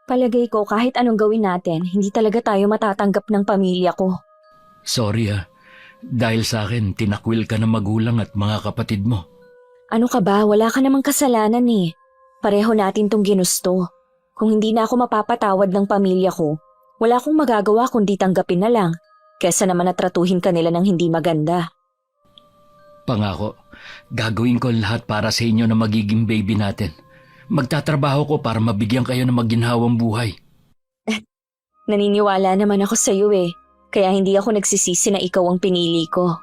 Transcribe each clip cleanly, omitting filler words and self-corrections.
Palagay ko kahit anong gawin natin, hindi talaga tayo matatanggap ng pamilya ko. Sorry dahil sa akin tinakwil ka ng magulang at mga kapatid mo. Ano ka ba? Wala ka namang kasalanan eh. Pareho natin tong ginusto. Kung hindi na ako mapapatawad ng pamilya ko, wala akong magagawa kundi tanggapin na lang. Kesa naman natratuhin ka nila ng hindi maganda. Pangako, gagawin ko ang lahat para sa inyo na magiging baby natin. Magtatrabaho ko para mabigyan kayo ng maginhawang buhay. Naniniwala naman ako sa iyo eh. Kaya hindi ako nagsisisi na ikaw ang pinili ko.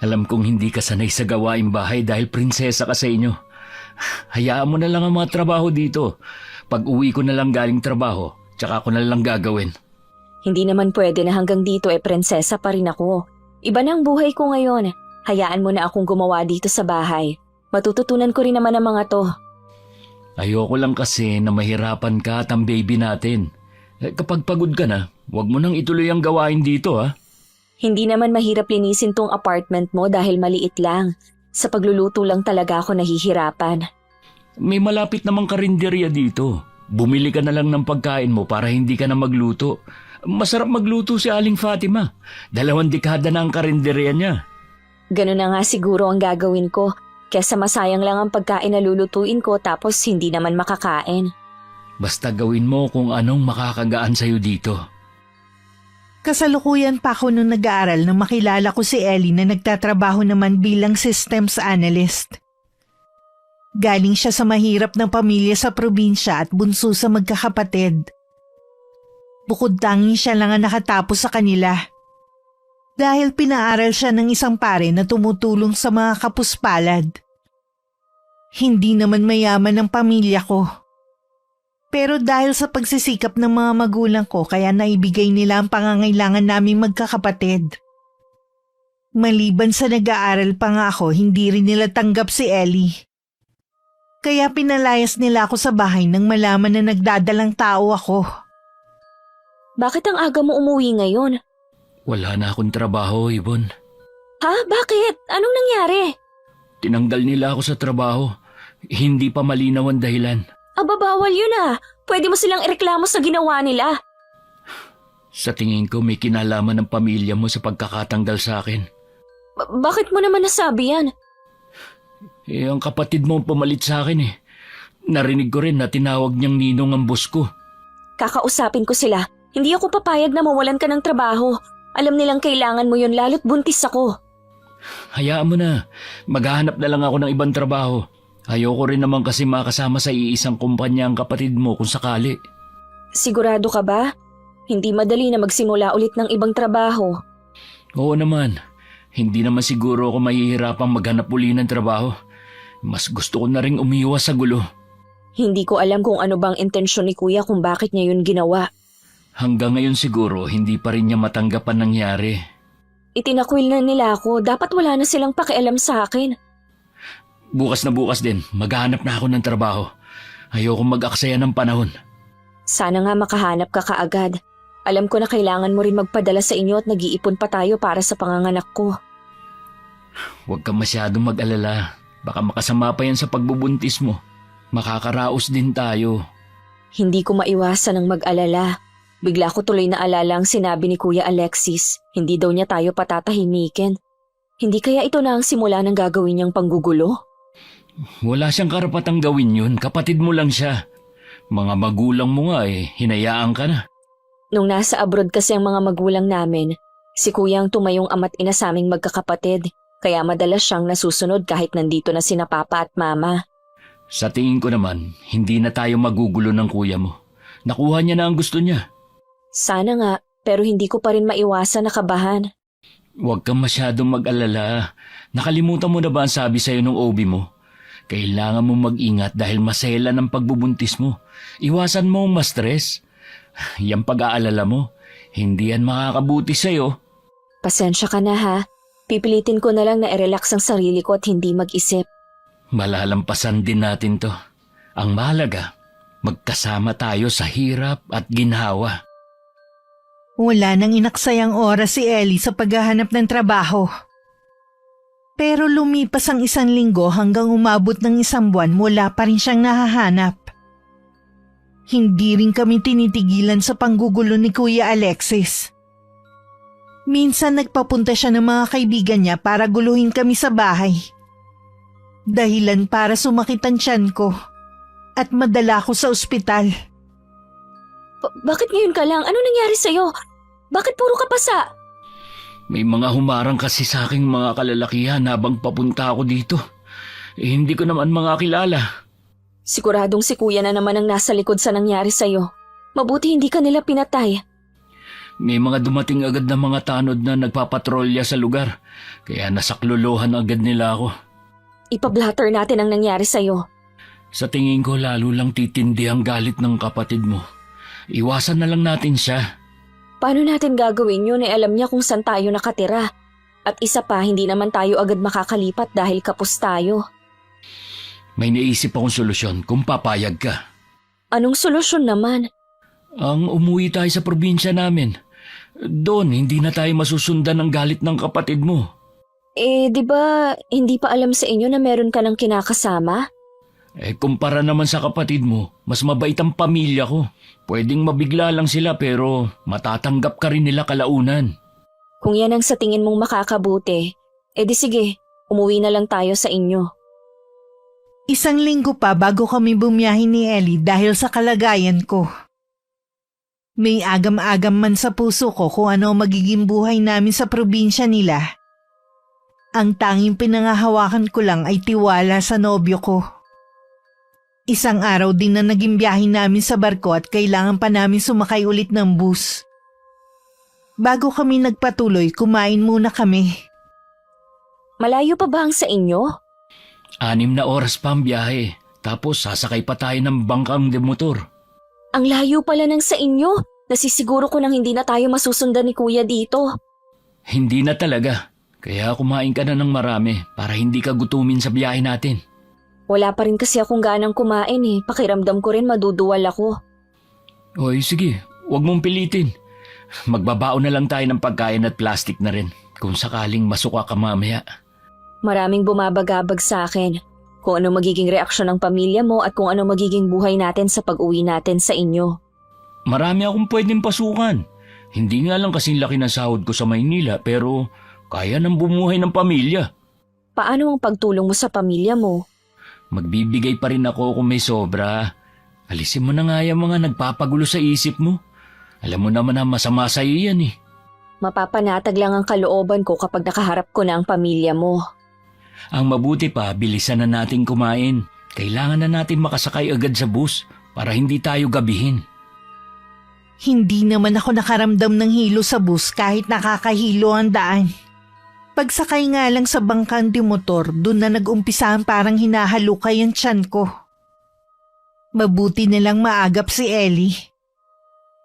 Alam kong hindi ka sanay sa gawaing bahay dahil prinsesa ka sa inyo. Hayaan mo na lang ang mga trabaho dito. Pag uwi ko na lang galing trabaho, tsaka ko na lang gagawin. Hindi naman pwede na hanggang dito prinsesa pa rin ako. Iba na ang buhay ko ngayon. Hayaan mo na akong gumawa dito sa bahay. Matututunan ko rin naman ang mga to. Ayoko lang kasi na mahirapan ka at ang baby natin. Kapag pagod ka na, huwag mo nang ituloy ang gawain dito Hindi naman mahirap linisin tong apartment mo dahil maliit lang. Sa pagluluto lang talaga ako nahihirapan. May malapit namang karinderya dito. Bumili ka na lang ng pagkain mo para hindi ka na magluto. Masarap magluto si Aling Fatima. 2 dekada na ang karinderya niya. Ganun na nga siguro ang gagawin ko. Kesa masayang lang ang pagkain na lulutuin ko tapos hindi naman makakain. Basta gawin mo kung anong makakagaan sa'yo dito. Kasalukuyan pa ako nung nag-aaral nang makilala ko si Ellie na nagtatrabaho naman bilang systems analyst. Galing siya sa mahirap ng pamilya sa probinsya at bunso sa magkakapatid. Bukod tanging siya lang ang nakatapos sa kanila. Dahil pinaaral siya ng isang pare na tumutulong sa mga kapuspalad. Hindi naman mayaman ang pamilya ko. Pero dahil sa pagsisikap ng mga magulang ko kaya naibigay nila ang pangangailangan naming magkakapatid. Maliban sa nag-aaral pa nga ako, hindi rin nila tanggap si Ellie. Kaya pinalayas nila ako sa bahay nang malaman na nagdadalang tao ako. Bakit ang aga mo umuwi ngayon? Wala na akong trabaho, Yvonne. Ha? Bakit? Anong nangyari? Tinanggal nila ako sa trabaho. Hindi pa malinaw ang dahilan. Aba, bawal yun Pwede mo silang ireklamo sa ginawa nila. Sa tingin ko may kinalaman ng pamilya mo sa pagkakatanggal sa akin. Bakit mo naman nasabi yan? Ang kapatid mo ang pumalit sa akin Narinig ko rin na tinawag niyang ninong ang boss ko. Kakausapin ko sila. Hindi ako papayag na mawalan ka ng trabaho. Alam nilang kailangan mo yun lalo't buntis ako. Hayaan mo na. Maghahanap na lang ako ng ibang trabaho. Ayoko rin naman kasi makasama sa iisang kumpanya ang kapatid mo kung sakali. Sigurado ka ba? Hindi madali na magsimula ulit ng ibang trabaho. Oo naman. Hindi naman siguro ako mahihirapang maghanap uli ng trabaho. Mas gusto ko na ring umiwas sa gulo. Hindi ko alam kung ano bang intensyon ni Kuya kung bakit niya yun ginawa. Hanggang ngayon siguro hindi pa rin niya matanggap ang nangyari. Itinakwil na nila ako. Dapat wala na silang pakialam sa akin. Bukas na bukas din, maghahanap na ako ng trabaho. Ayoko mag-aksaya ng panahon. Sana nga makahanap ka kaagad. Alam ko na kailangan mo rin magpadala sa inyo at nag-iipon pa tayo para sa panganganak ko. Huwag kang masyadong mag-alala. Baka makasama pa yan sa pagbubuntis mo. Makakaraos din tayo. Hindi ko maiwasan ang mag-alala. Bigla ko tuloy na alala ang sinabi ni Kuya Alexis. Hindi daw niya tayo patatahimikin. Hindi kaya ito na ang simula ng gagawin niyang panggugulo? Wala siyang karapatang gawin yun. Kapatid mo lang siya. Mga magulang mo nga hinayaan ka na. Nung nasa abroad kasi ang mga magulang namin, si Kuya ang tumayong ama't ina sa aming magkakapatid. Kaya madalas siyang nasusunod kahit nandito na sina Papa at Mama. Sa tingin ko naman, hindi na tayo magugulo ng kuya mo. Nakuha niya na ang gusto niya. Sana nga, pero hindi ko pa rin maiwasan na kabahan. Huwag kang masyadong mag-alala. Nakalimutan mo na ba ang sabi sa'yo ng OB mo? Kailangan mo mag-ingat dahil maselan ang pagbubuntis mo. Iwasan mo ang ma-stress. Yang pag-aalala mo, hindi yan makakabuti sa'yo. Pasensya ka na ha. Pipilitin ko na lang na i-relax ang sarili ko at hindi mag-isip. Malalampasan din natin to. Ang mahalaga, magkasama tayo sa hirap at ginhawa. Wala nang inaksayang oras si Ellie sa paghahanap ng trabaho. Pero lumipas ang 1 linggo hanggang umabot ng 1 buwan, wala pa rin siyang nahahanap. Hindi rin kami tinitigilan sa panggugulo ni Kuya Alexis. Minsan nagpapunta siya ng mga kaibigan niya para guluhin kami sa bahay. Dahilan para sumakit ang tiyan ko at madala ko sa ospital. Bakit ngayon ka lang? Ano nangyari sa'yo? Bakit puro ka pasa? May mga humarang kasi sa aking mga kalalakihan habang papunta ako dito. Hindi ko naman mga kilala. Siguradong si kuya na naman ang nasa likod sa nangyari sa'yo. Mabuti hindi ka nila pinatay. May mga dumating agad na mga tanod na nagpapatrolya sa lugar, kaya nasaklolohan agad nila ako. Ipablatter natin ang nangyari sa'yo. Sa tingin ko lalo lang titindi ang galit ng kapatid mo. Iwasan na lang natin siya. Paano natin gagawin yun alam niya kung saan tayo nakatira? At isa pa, hindi naman tayo agad makakalipat dahil kapos tayo. May naisip akong solusyon kung papayag ka. Anong solusyon naman? Ang umuwi tayo sa probinsya namin. Doon, hindi na tayo masusundan ng galit ng kapatid mo. Di ba hindi pa alam sa inyo na meron ka ng kinakasama? Kumpara naman sa kapatid mo, mas mabait ang pamilya ko. Pwedeng mabigla lang sila pero matatanggap ka rin nila kalaunan. Kung yan ang sa tingin mong makakabuti, di sige, umuwi na lang tayo sa inyo. Isang linggo pa bago kami bumiyahe ni Ellie dahil sa kalagayan ko. May agam-agam man sa puso ko kung ano ang magiging buhay namin sa probinsya nila. Ang tanging pinangahawakan ko lang ay tiwala sa nobyo ko. Isang araw din na naging biyahe namin sa barko at kailangan pa namin sumakay ulit ng bus. Bago kami nagpatuloy, kumain muna kami. Malayo pa ba ang sa inyo? 6 na oras pa ang biyahe, tapos sasakay pa tayo ng bangkang de motor. Ang layo pala ng sa inyo. Nasisiguro ko nang hindi na tayo masusundan ni kuya dito. Hindi na talaga, kaya kumain ka na ng marami para hindi ka gutumin sa biyahe natin. Wala pa rin kasi akong ganang kumain Pakiramdam ko rin maduduwal ako. Oy, sige, huwag mong pilitin. Magbabaon na lang tayo ng pagkain at plastic na rin kung sakaling masuka ka mamaya. Maraming bumabagabag sa akin. Kung ano magiging reaksyon ng pamilya mo at kung ano magiging buhay natin sa pag-uwi natin sa inyo. Marami akong pwedeng pasukan. Hindi nga lang kasing laki ng sahod ko sa Maynila pero kaya nang bumuhay ng pamilya. Paano ang pagtulong mo sa pamilya mo? Magbibigay pa rin ako kung may sobra. Alisin mo na nga yung mga nagpapagulo sa isip mo. Alam mo naman na masama sa iyo yan Mapapanatag lang ang kalooban ko kapag nakaharap ko na ang pamilya mo. Ang mabuti pa, bilisan na natin kumain. Kailangan na natin makasakay agad sa bus para hindi tayo gabihin. Hindi naman ako nakaramdam ng hilo sa bus kahit nakakahilo ang daan. Pagsakay nga lang sa bangkang de motor, doon na nag-umpisa ang parang hinahalukay ang tiyan ko. Mabuti nilang maagap si Ellie.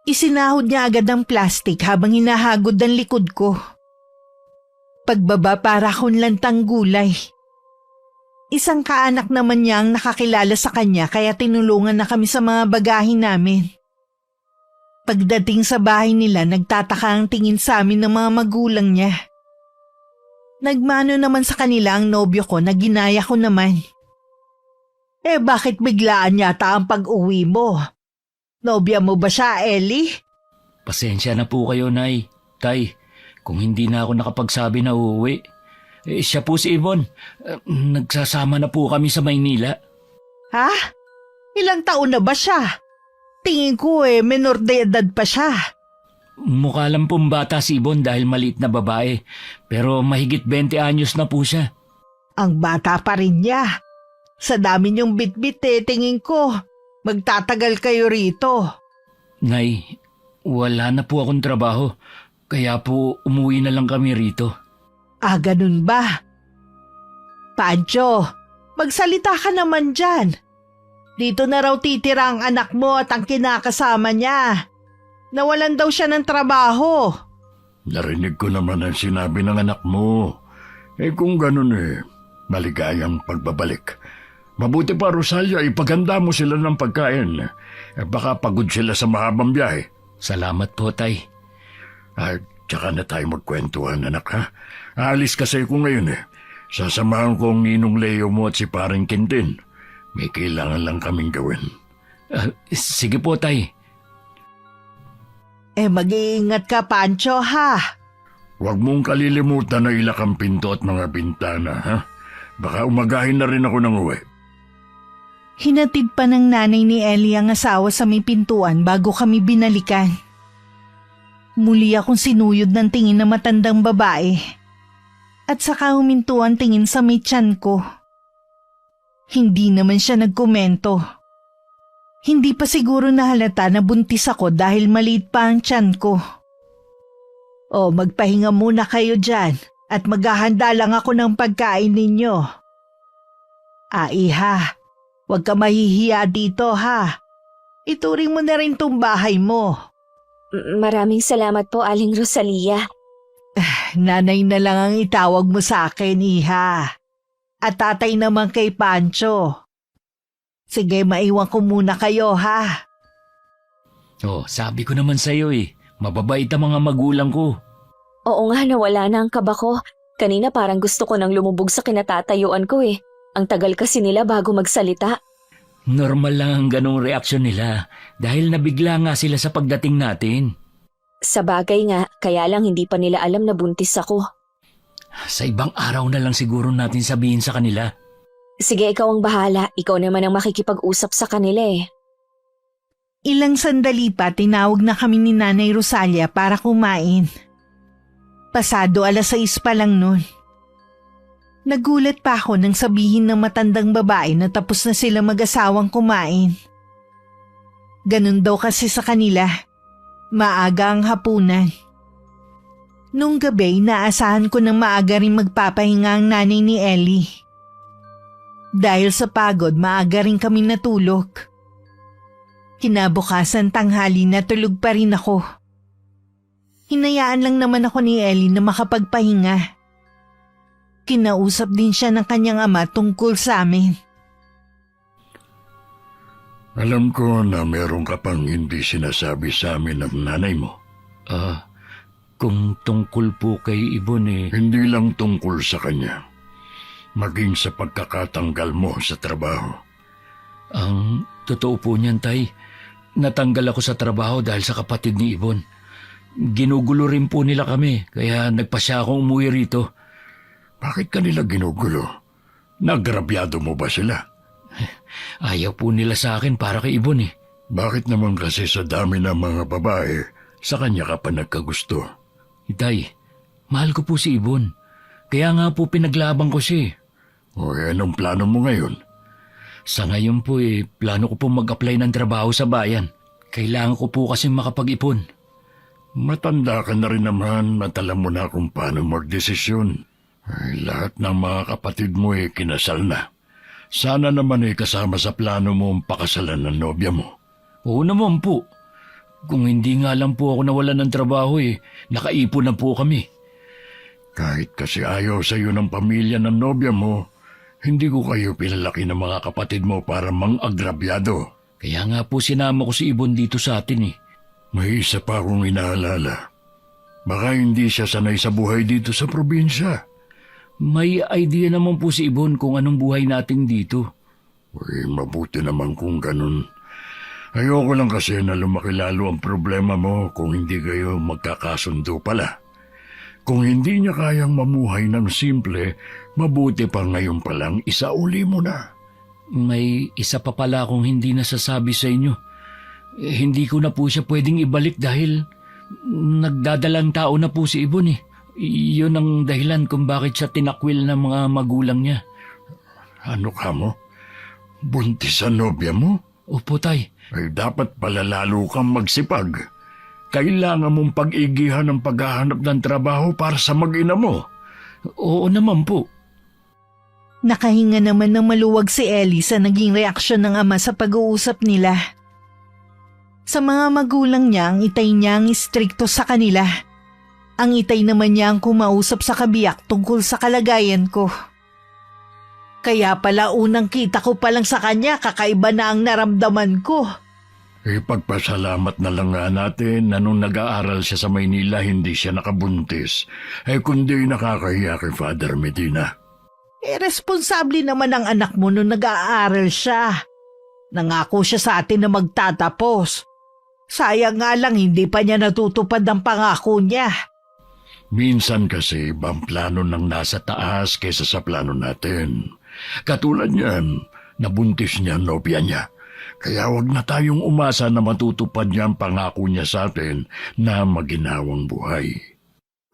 Isinahod niya agad ang plastic habang hinahagod ang likod ko. Pagbaba para akong lantang gulay. Isang kaanak naman niya ang nakakilala sa kanya kaya tinulungan na kami sa mga bagahe namin. Pagdating sa bahay nila, nagtataka ang tingin sa amin ng mga magulang niya. Nagmano naman sa kanila ang nobyo ko na ginaya ko naman. Bakit biglaan yata ang pag-uwi mo? Nobya mo ba siya, Ellie? Pasensya na po kayo, Nay. Tay, kung hindi na ako nakapagsabi na uuwi. Siya po si Yvonne. Nagsasama na po kami sa Maynila. Ha? Ilang taon na ba siya? Tingin ko menor de edad pa siya. Mukha lang pong bata si Yvonne dahil maliit na babae. Pero mahigit 20 anyos na po siya. Ang bata pa rin niya. Sa dami niyong bitbit tingin ko. Magtatagal kayo rito. Nay, wala na po akong trabaho. Kaya po umuwi na lang kami rito. Ganun ba? Pancho, magsalita ka naman dyan. Dito na raw titira ang anak mo at ang kinakasama niya. Nawalan daw siya ng trabaho. Narinig ko naman ang sinabi ng anak mo. Kung ganun maligayang pagbabalik. Mabuti pa, Rosalia, ipaganda mo sila ng pagkain. Baka pagod sila sa mahabang biyahe. Salamat po, Tay. Tsaka na tayo magkwentuhan, anak, ha? Aalis kasi ko ngayon Sasamahan ko ang ninong Leo mo at si paring Quintin. May kailangan lang kaming gawin. Sige po, Tay. Mag-iingat ka, Pancho, ha? Huwag mong kalilimutan na ilak ang pinto at mga bintana, ha? Baka umagahin na rin ako ng uwi. Hinatid pa ng nanay ni Ellie ang asawa sa may pintuan bago kami binalikan. Muli akong sinuyod ng tingin na matandang babae. At saka huminto ang tingin sa may tiyan ko. Hindi naman siya nagkomento. Hindi pa siguro nahalata na buntis ako dahil maliit pa ang tiyan ko. O magpahinga muna kayo dyan at maghahanda lang ako ng pagkain ninyo. Iha, huwag ka mahihiya dito ha. Ituring mo na rin tong bahay mo. Maraming salamat po, Aling Rosalia. Nanay na lang ang itawag mo sa akin, Iha. At tatay naman kay Pancho. Sige, maiwan ko muna kayo, ha? Sabi ko naman sa'yo mababait ang mga magulang ko. Oo nga, nawala na ang kaba ko. Kanina parang gusto ko nang lumubog sa kinatatayuan ko eh. Ang tagal kasi nila bago magsalita. Normal lang ang ganong reaksyon nila dahil nabigla nga sila sa pagdating natin. Sa bagay nga, kaya lang hindi pa nila alam na buntis ako. Sa ibang araw na lang siguro natin sabihin sa kanila. Sige, ikaw ang bahala. Ikaw naman ang makikipag-usap sa kanila eh. Ilang sandali pa tinawag na kami ni Nanay Rosalia para kumain. Pasado 6:00 pa lang nun. Nagulat pa ako nang sabihin ng matandang babae na tapos na sila mag-asawang kumain. Ganun daw kasi sa kanila. Maaga ang hapunan. Nung gabi, naasahan ko ng maaga rin magpapahinga ang nanay ni Ellie. Dahil sa pagod, maaga rin kami natulog. Kinabukasan tanghali natulog pa rin ako. Hinayaan lang naman ako ni Ellie na makapagpahinga. Kinausap din siya ng kanyang ama tungkol sa amin. Alam ko na meron ka pang hindi sinasabi sa amin ng nanay mo. Kung tungkol po kay Ibon Hindi lang tungkol sa kanya. Maging sa pagkakatanggal mo sa trabaho. Ang totoo po niyan, Tay. Natanggal ako sa trabaho dahil sa kapatid ni Ibon. Ginugulo rin po nila kami, kaya nagpasya akong umuwi rito. Bakit kanila ginugulo? Nagrabyado mo ba sila? Ayaw po nila sa akin para kay Ibon Bakit naman kasi sa dami ng mga babae, sa kanya ka pa nagkagusto? Tay, mahal ko po si Ibon. Kaya nga po pinaglabang ko siya. Anong plano mo ngayon? Sa ngayon po plano ko po mag-apply ng trabaho sa bayan. Kailangan ko po kasi makapag-ipon. Matanda ka na rin naman at alam mo na kung paano magdesisyon. Lahat ng mga kapatid mo kinasal na. Sana naman kasama sa plano mo ang pakasalan ng nobya mo. Oo naman po. Kung hindi nga lang po ako nawalan ng trabaho nakaipon na po kami. Kahit kasi ayaw sa iyo ng pamilya ng nobya mo, hindi ko kayo pinalaki ng mga kapatid mo para mang-agrabyado. Kaya nga po sinama ko si Ibon dito sa atin May isa pa akong inaalala. Baka hindi siya sanay sa buhay dito sa probinsya. May idea naman po si Ibon kung anong buhay natin dito. Mabuti naman kung ganun. Ayoko lang kasi na lumaki lalo ang problema mo kung hindi kayo magkakasundo pala. Kung hindi niya kayang mamuhay ng simple, mabuti pa ngayon palang isauli mo na. May isa pa pala akong hindi nasasabi sa inyo. Hindi ko na po siya pwedeng ibalik dahil nagdadalang tao na po si Ibon Iyon ang dahilan kung bakit siya tinakwil ng mga magulang niya. Ano ka mo? Buntis ang nobya mo? Opo, Tay. Dapat pala lalo kang magsipag. Kailangan mong pag-igihan ng paghahanap ng trabaho para sa mag-ina mo. Oo naman po. Nakahinga naman ng maluwag si Ellie sa naging reaksyon ng ama sa pag-uusap nila. Sa mga magulang niya, ang itay niya ang istrikto sa kanila. Ang itay naman niya ang kumausap sa kabiyak tungkol sa kalagayan ko. Kaya pala unang kita ko palang sa kanya, kakaiba na ang naramdaman ko. Ipagpasalamat na lang nga natin na nung nag-aaral siya sa Maynila hindi siya nakabuntis. Kundi nakakahiya kay Father Medina. Responsable naman ang anak mo nung nag-aaral siya. Nangako siya sa atin na magtatapos. Sayang nga lang hindi pa niya natutupad ang pangako niya. Minsan kasi ibang plano ng nasa taas kaysa sa plano natin. Katulad niyan, nabuntis niya ang nobya niya. Kaya wag na tayong umasa na matutupad niya ang pangako niya sa atin na maginhawang buhay.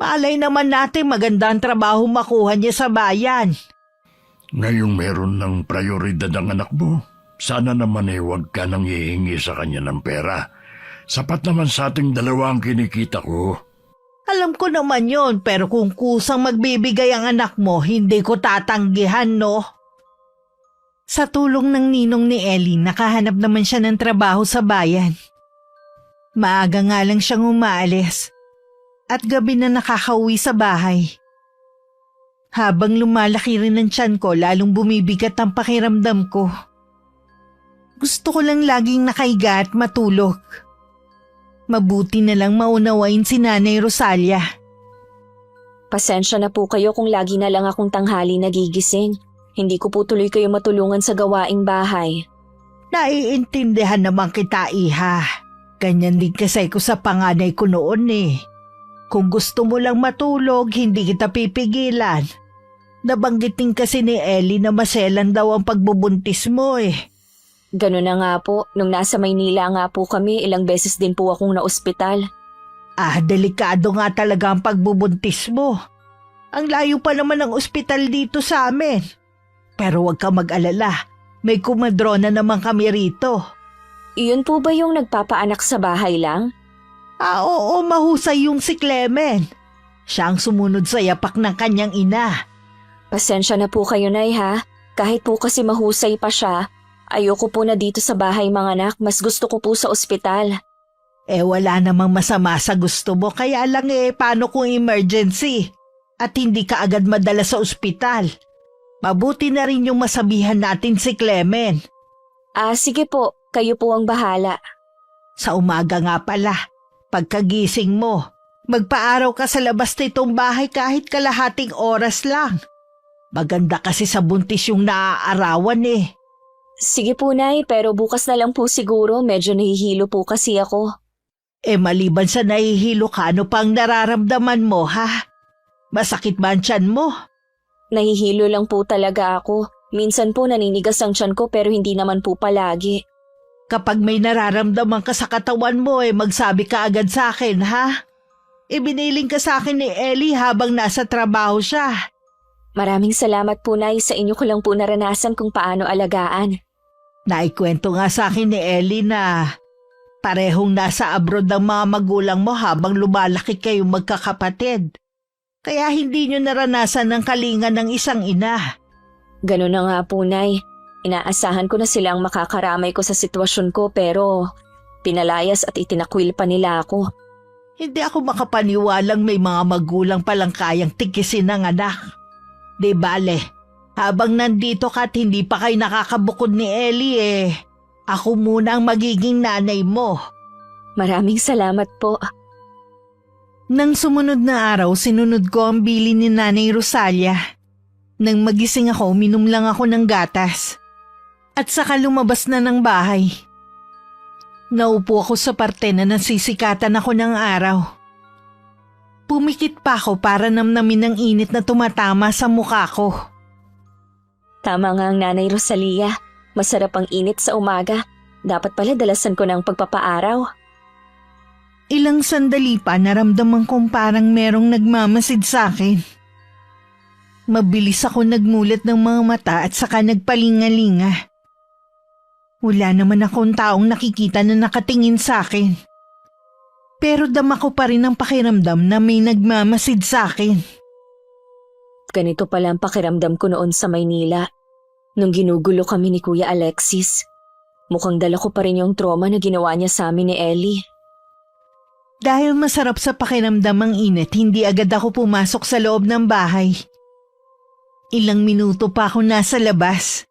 Malay naman natin maganda ang trabaho makuha niya sa bayan. Ngayong meron ng prioridad ang anak mo, sana naman huwag ka nang hihingi sa kanya ng pera. Sapat naman sa ating dalawa ang kinikita ko. Alam ko naman yon, pero kung kusang magbibigay ang anak mo, hindi ko tatanggihan, no? Sa tulong ng ninong ni Ellie, nakahanap naman siya ng trabaho sa bayan. Maaga nga lang siyang umaalis at gabi na nakakauwi sa bahay. Habang lumalaki rin ang tiyan ko, lalong bumibigat ang pakiramdam ko. Gusto ko lang laging nakaiga at matulog. Mabuti na lang maunawain si Nanay Rosalia. Pasensya na po kayo kung lagi na lang akong tanghali nagigising. Hindi ko po tuloy kayo matulungan sa gawaing bahay. Naiintindihan naman kita, Iha. Ganyan din kasi ko sa panganay ko noon eh. Kung gusto mo lang matulog, hindi kita pipigilan. Nabanggitin kasi ni Ellie na maselan daw ang pagbubuntis mo eh. Ganun na nga po, nung nasa Maynila nga po kami, ilang beses din po akong naospital. Delikado nga talaga ang pagbubuntis mo. Ang layo pa naman ng ospital dito sa amin. Pero huwag ka mag-alala, may kumadrona naman kami rito. Iyon po ba yung nagpapaanak sa bahay lang? Oo, mahusay yung si Clement. Siya ang sumunod sa yapak ng kanyang ina. Pasensya na po kayo, Nay, ha? Kahit po kasi mahusay pa siya, ayoko po na dito sa bahay mga anak, mas gusto ko po sa ospital. Wala namang masama sa gusto mo, kaya lang paano kung emergency? At hindi ka agad madala sa ospital? Mabuti na rin yung masabihan natin si Clement. Sige po, kayo po ang bahala. Sa umaga nga pala, pagkagising mo, magpaaraw ka sa labas nitong bahay kahit kalahating oras lang. Maganda kasi sa buntis yung naaarawan eh. Sige po, Nay, pero bukas na lang po siguro, medyo nahihilo po kasi ako. Maliban sa nahihilo ka, ano pang nararamdaman mo ha? Masakit ba ang tiyan mo? Nahihilo lang po talaga ako. Minsan po naninigas ang tiyan ko pero hindi naman po palagi. Kapag may nararamdaman ka sa katawan mo magsabi ka agad sa akin ha? Ibiniling ka sa akin ni Ellie habang nasa trabaho siya. Maraming salamat po, Nay, sa inyo ko lang po naranasan kung paano alagaan. Naikwento nga sa akin ni Ellie na parehong nasa abroad ang mga magulang mo habang lumalaki kayong magkakapatid. Kaya hindi nyo naranasan ng kalingan ng isang ina. Ganun na nga po, Nay. Inaasahan ko na silang makakaramay ko sa sitwasyon ko pero pinalayas at itinakwil pa nila ako. Hindi ako makapaniwalang may mga magulang palang kayang tikisin ng anak. Di bale, habang nandito ka at hindi pa kayo nakakabukod ni Ellie ako muna ang magiging nanay mo. Maraming salamat po. Nang sumunod na araw, sinunod ko ang bili ni Nanay Rosalia. Nang magising ako, minom lang ako ng gatas. At saka lumabas na ng bahay. Naupo ako sa parte na nasisikatan ako ng araw. Pumikit pa ako para namnamin ang init na tumatama sa mukha ko. Tama nga ang Nanay Rosalia. Masarap ang init sa umaga. Dapat pala dalasan ko ng pagpapaaraw. Ilang sandali pa naramdaman kong parang merong nagmamasid sa akin. Mabilis ako nagmulat ng mga mata at saka nagpalingalinga. Wala naman akong taong nakikita na nakatingin sa akin. Pero dama ko pa rin ang pakiramdam na may nagmamasid sa akin. Ganito pala ang pakiramdam ko noon sa Maynila. Nung ginugulo kami ni Kuya Alexis. Mukhang dala ko pa rin yung trauma na ginawa niya sa amin ni Ellie. Dahil masarap sa pakiramdam ang init, hindi agad ako pumasok sa loob ng bahay. Ilang minuto pa ako nasa labas.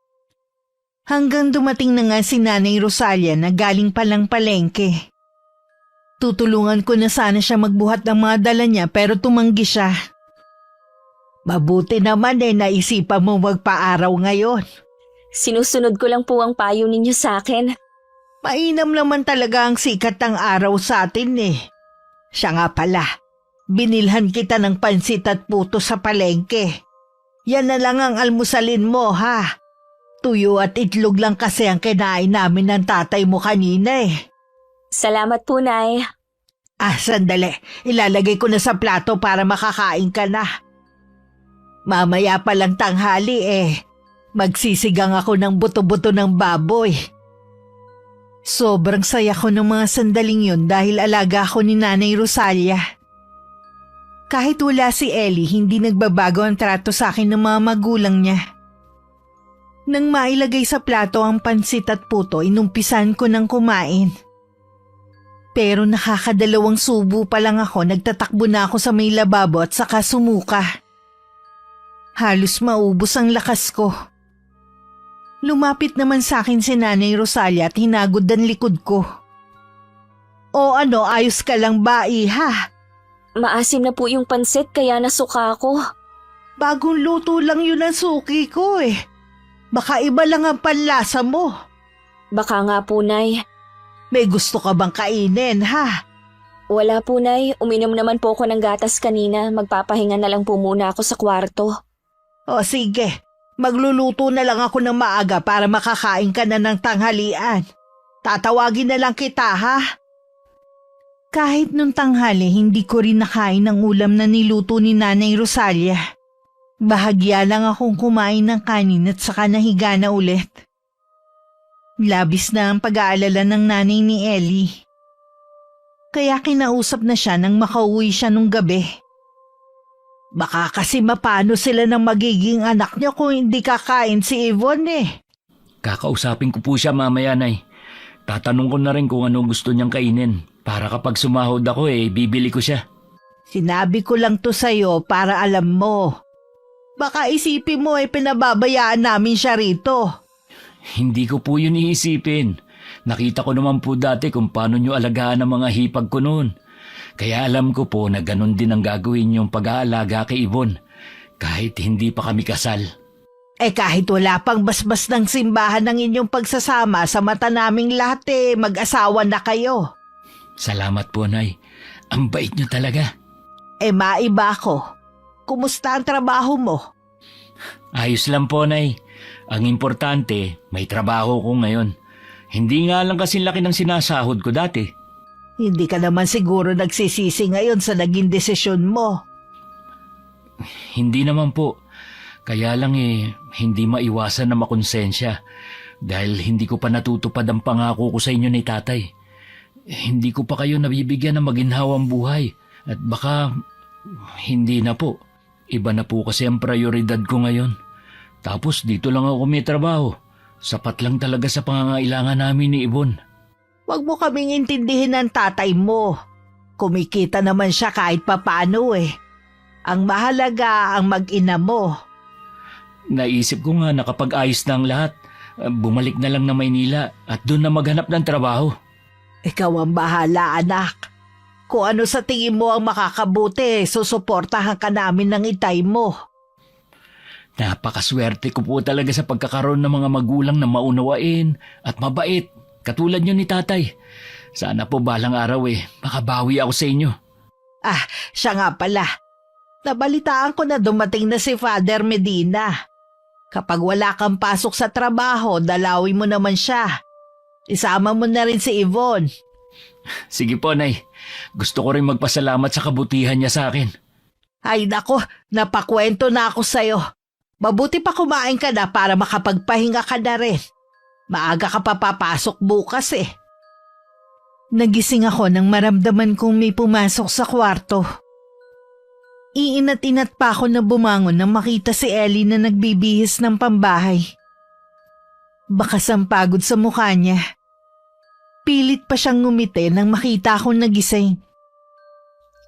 Hanggang dumating na nga si Nanay Rosalia na galing palang palengke. Tutulungan ko na sana siya magbuhat ng mga dala niya pero tumanggi siya. Mabuti naman naisipan mo magpaaraw ngayon. Sinusunod ko lang po ang payo ninyo sa akin. Mainam naman talaga ang sikat ng araw sa atin eh. Siya nga pala, binilhan kita ng pansit at puto sa palengke. Yan na lang ang almusalin mo ha. Tuyo at itlog lang kasi ang kinain namin ng tatay mo kanina eh. Salamat po, Nay. Sandali. Ilalagay ko na sa plato para makakain ka na. Mamaya pa lang tanghali eh. Magsisigang ako ng buto-buto ng baboy. Sobrang saya ko ng mga sandaling yun dahil alaga ako ni Nanay Rosalia. Kahit wala si Ellie, hindi nagbabago ang trato sa akin ng mga magulang niya. Nang mailagay sa plato ang pansit at puto, inumpisan ko ng kumain. Pero nakakadalawang subo pa lang ako, nagtatakbo na ako sa may lababo at saka sumuka. Halos maubos ang lakas ko. Lumapit naman sa akin si Nanay Rosalia at hinagod ang likod ko. O ano, ayos ka lang ba, iha? Maasim na po yung pansit kaya nasuka ako. Bagong luto lang yun ang suki ko eh. Baka iba lang ang panlasa mo. Baka nga po, Nay. May gusto ka bang kainin, ha? Wala po, Nay. Uminom naman po ako ng gatas kanina. Magpapahinga na lang po muna ako sa kwarto. O sige, magluluto na lang ako ng maaga para makakain ka na ng tanghalian. Tatawagin na lang kita, ha? Kahit nung tanghali, hindi ko rin nakain ang ulam na niluto ni Nanay Rosalia. Bahagya lang akong kumain ng kanin at saka nahiga na ulit. Labis na ang pag-aalala ng nanay ni Ellie. Kaya kinausap na siya nang makauwi siya nung gabi. Baka kasi mapano sila ng magiging anak niya kung hindi kakain si Yvonne eh. Kakausapin ko po siya mamaya, Nay. Tatanong ko na rin kung ano gusto niyang kainin. Para kapag sumahod ako bibili ko siya. Sinabi ko lang to sa'yo para alam mo. Baka isipin mo pinababayaan namin siya rito. Hindi ko po yun iisipin. Nakita ko naman po dati kung paano nyo alagaan ang mga hipag ko noon. Kaya alam ko po na ganun din ang gagawin yung pag-aalaga kay Yvonne. Kahit hindi pa kami kasal. Kahit wala pang basbas ng simbahan ng inyong pagsasama sa mata naming lahat mag-asawa na kayo. Salamat po, Nay. Ang bait nyo talaga. Maiba ako. Kumusta ang trabaho mo? Ayos lang po, Nay. Ang importante, may trabaho ko ngayon. Hindi nga lang kasi laki ng sinasahod ko dati. Hindi ka naman siguro nagsisisi ngayon sa naging desisyon mo. Hindi naman po. Kaya lang hindi maiwasan na makonsensya dahil hindi ko pa natutupad ang pangako ko sa inyo ni tatay. Hindi ko pa kayo nabibigyan ng maginhawang buhay at baka hindi na po. Iba na po kasi ang prioridad ko ngayon. Tapos dito lang ako may trabaho. Sapat lang talaga sa pangangailangan namin ni Yvonne. Huwag mo kaming intindihin ng tatay mo. Kumikita naman siya kahit papaano Ang mahalaga ang mag-ina mo. Naisip ko nga na kapag ayos na ang lahat, bumalik na lang na Maynila at doon na maghanap ng trabaho. Ikaw ang bahala, anak. Kung ano sa tingin mo ang makakabuti, susuportahan ka namin ng itay mo. Napakaswerte ko po talaga sa pagkakaroon ng mga magulang na maunawain at mabait, katulad nyo ni tatay. Sana po balang araw makabawi ako sa inyo. Siya nga pala. Nabalitaan ko na dumating na si Father Medina. Kapag wala kang pasok sa trabaho, dalawin mo naman siya. Isama mo na rin si Yvonne. Sige po, Nay. Gusto ko rin magpasalamat sa kabutihan niya sa akin. Ay nako, napakwento na ako sa'yo. Mabuti pa kumain ka na para makapagpahinga ka na rin. Maaga ka pa papasok bukas Nagising ako nang maramdaman kong may pumasok sa kwarto. Iinat-inat pa ako na bumangon nang makita si Ellie na nagbibihis ng pambahay. Bakas ang pagod sa mukha niya. Pilit pa siyang ngumiti nang makita akong nagising.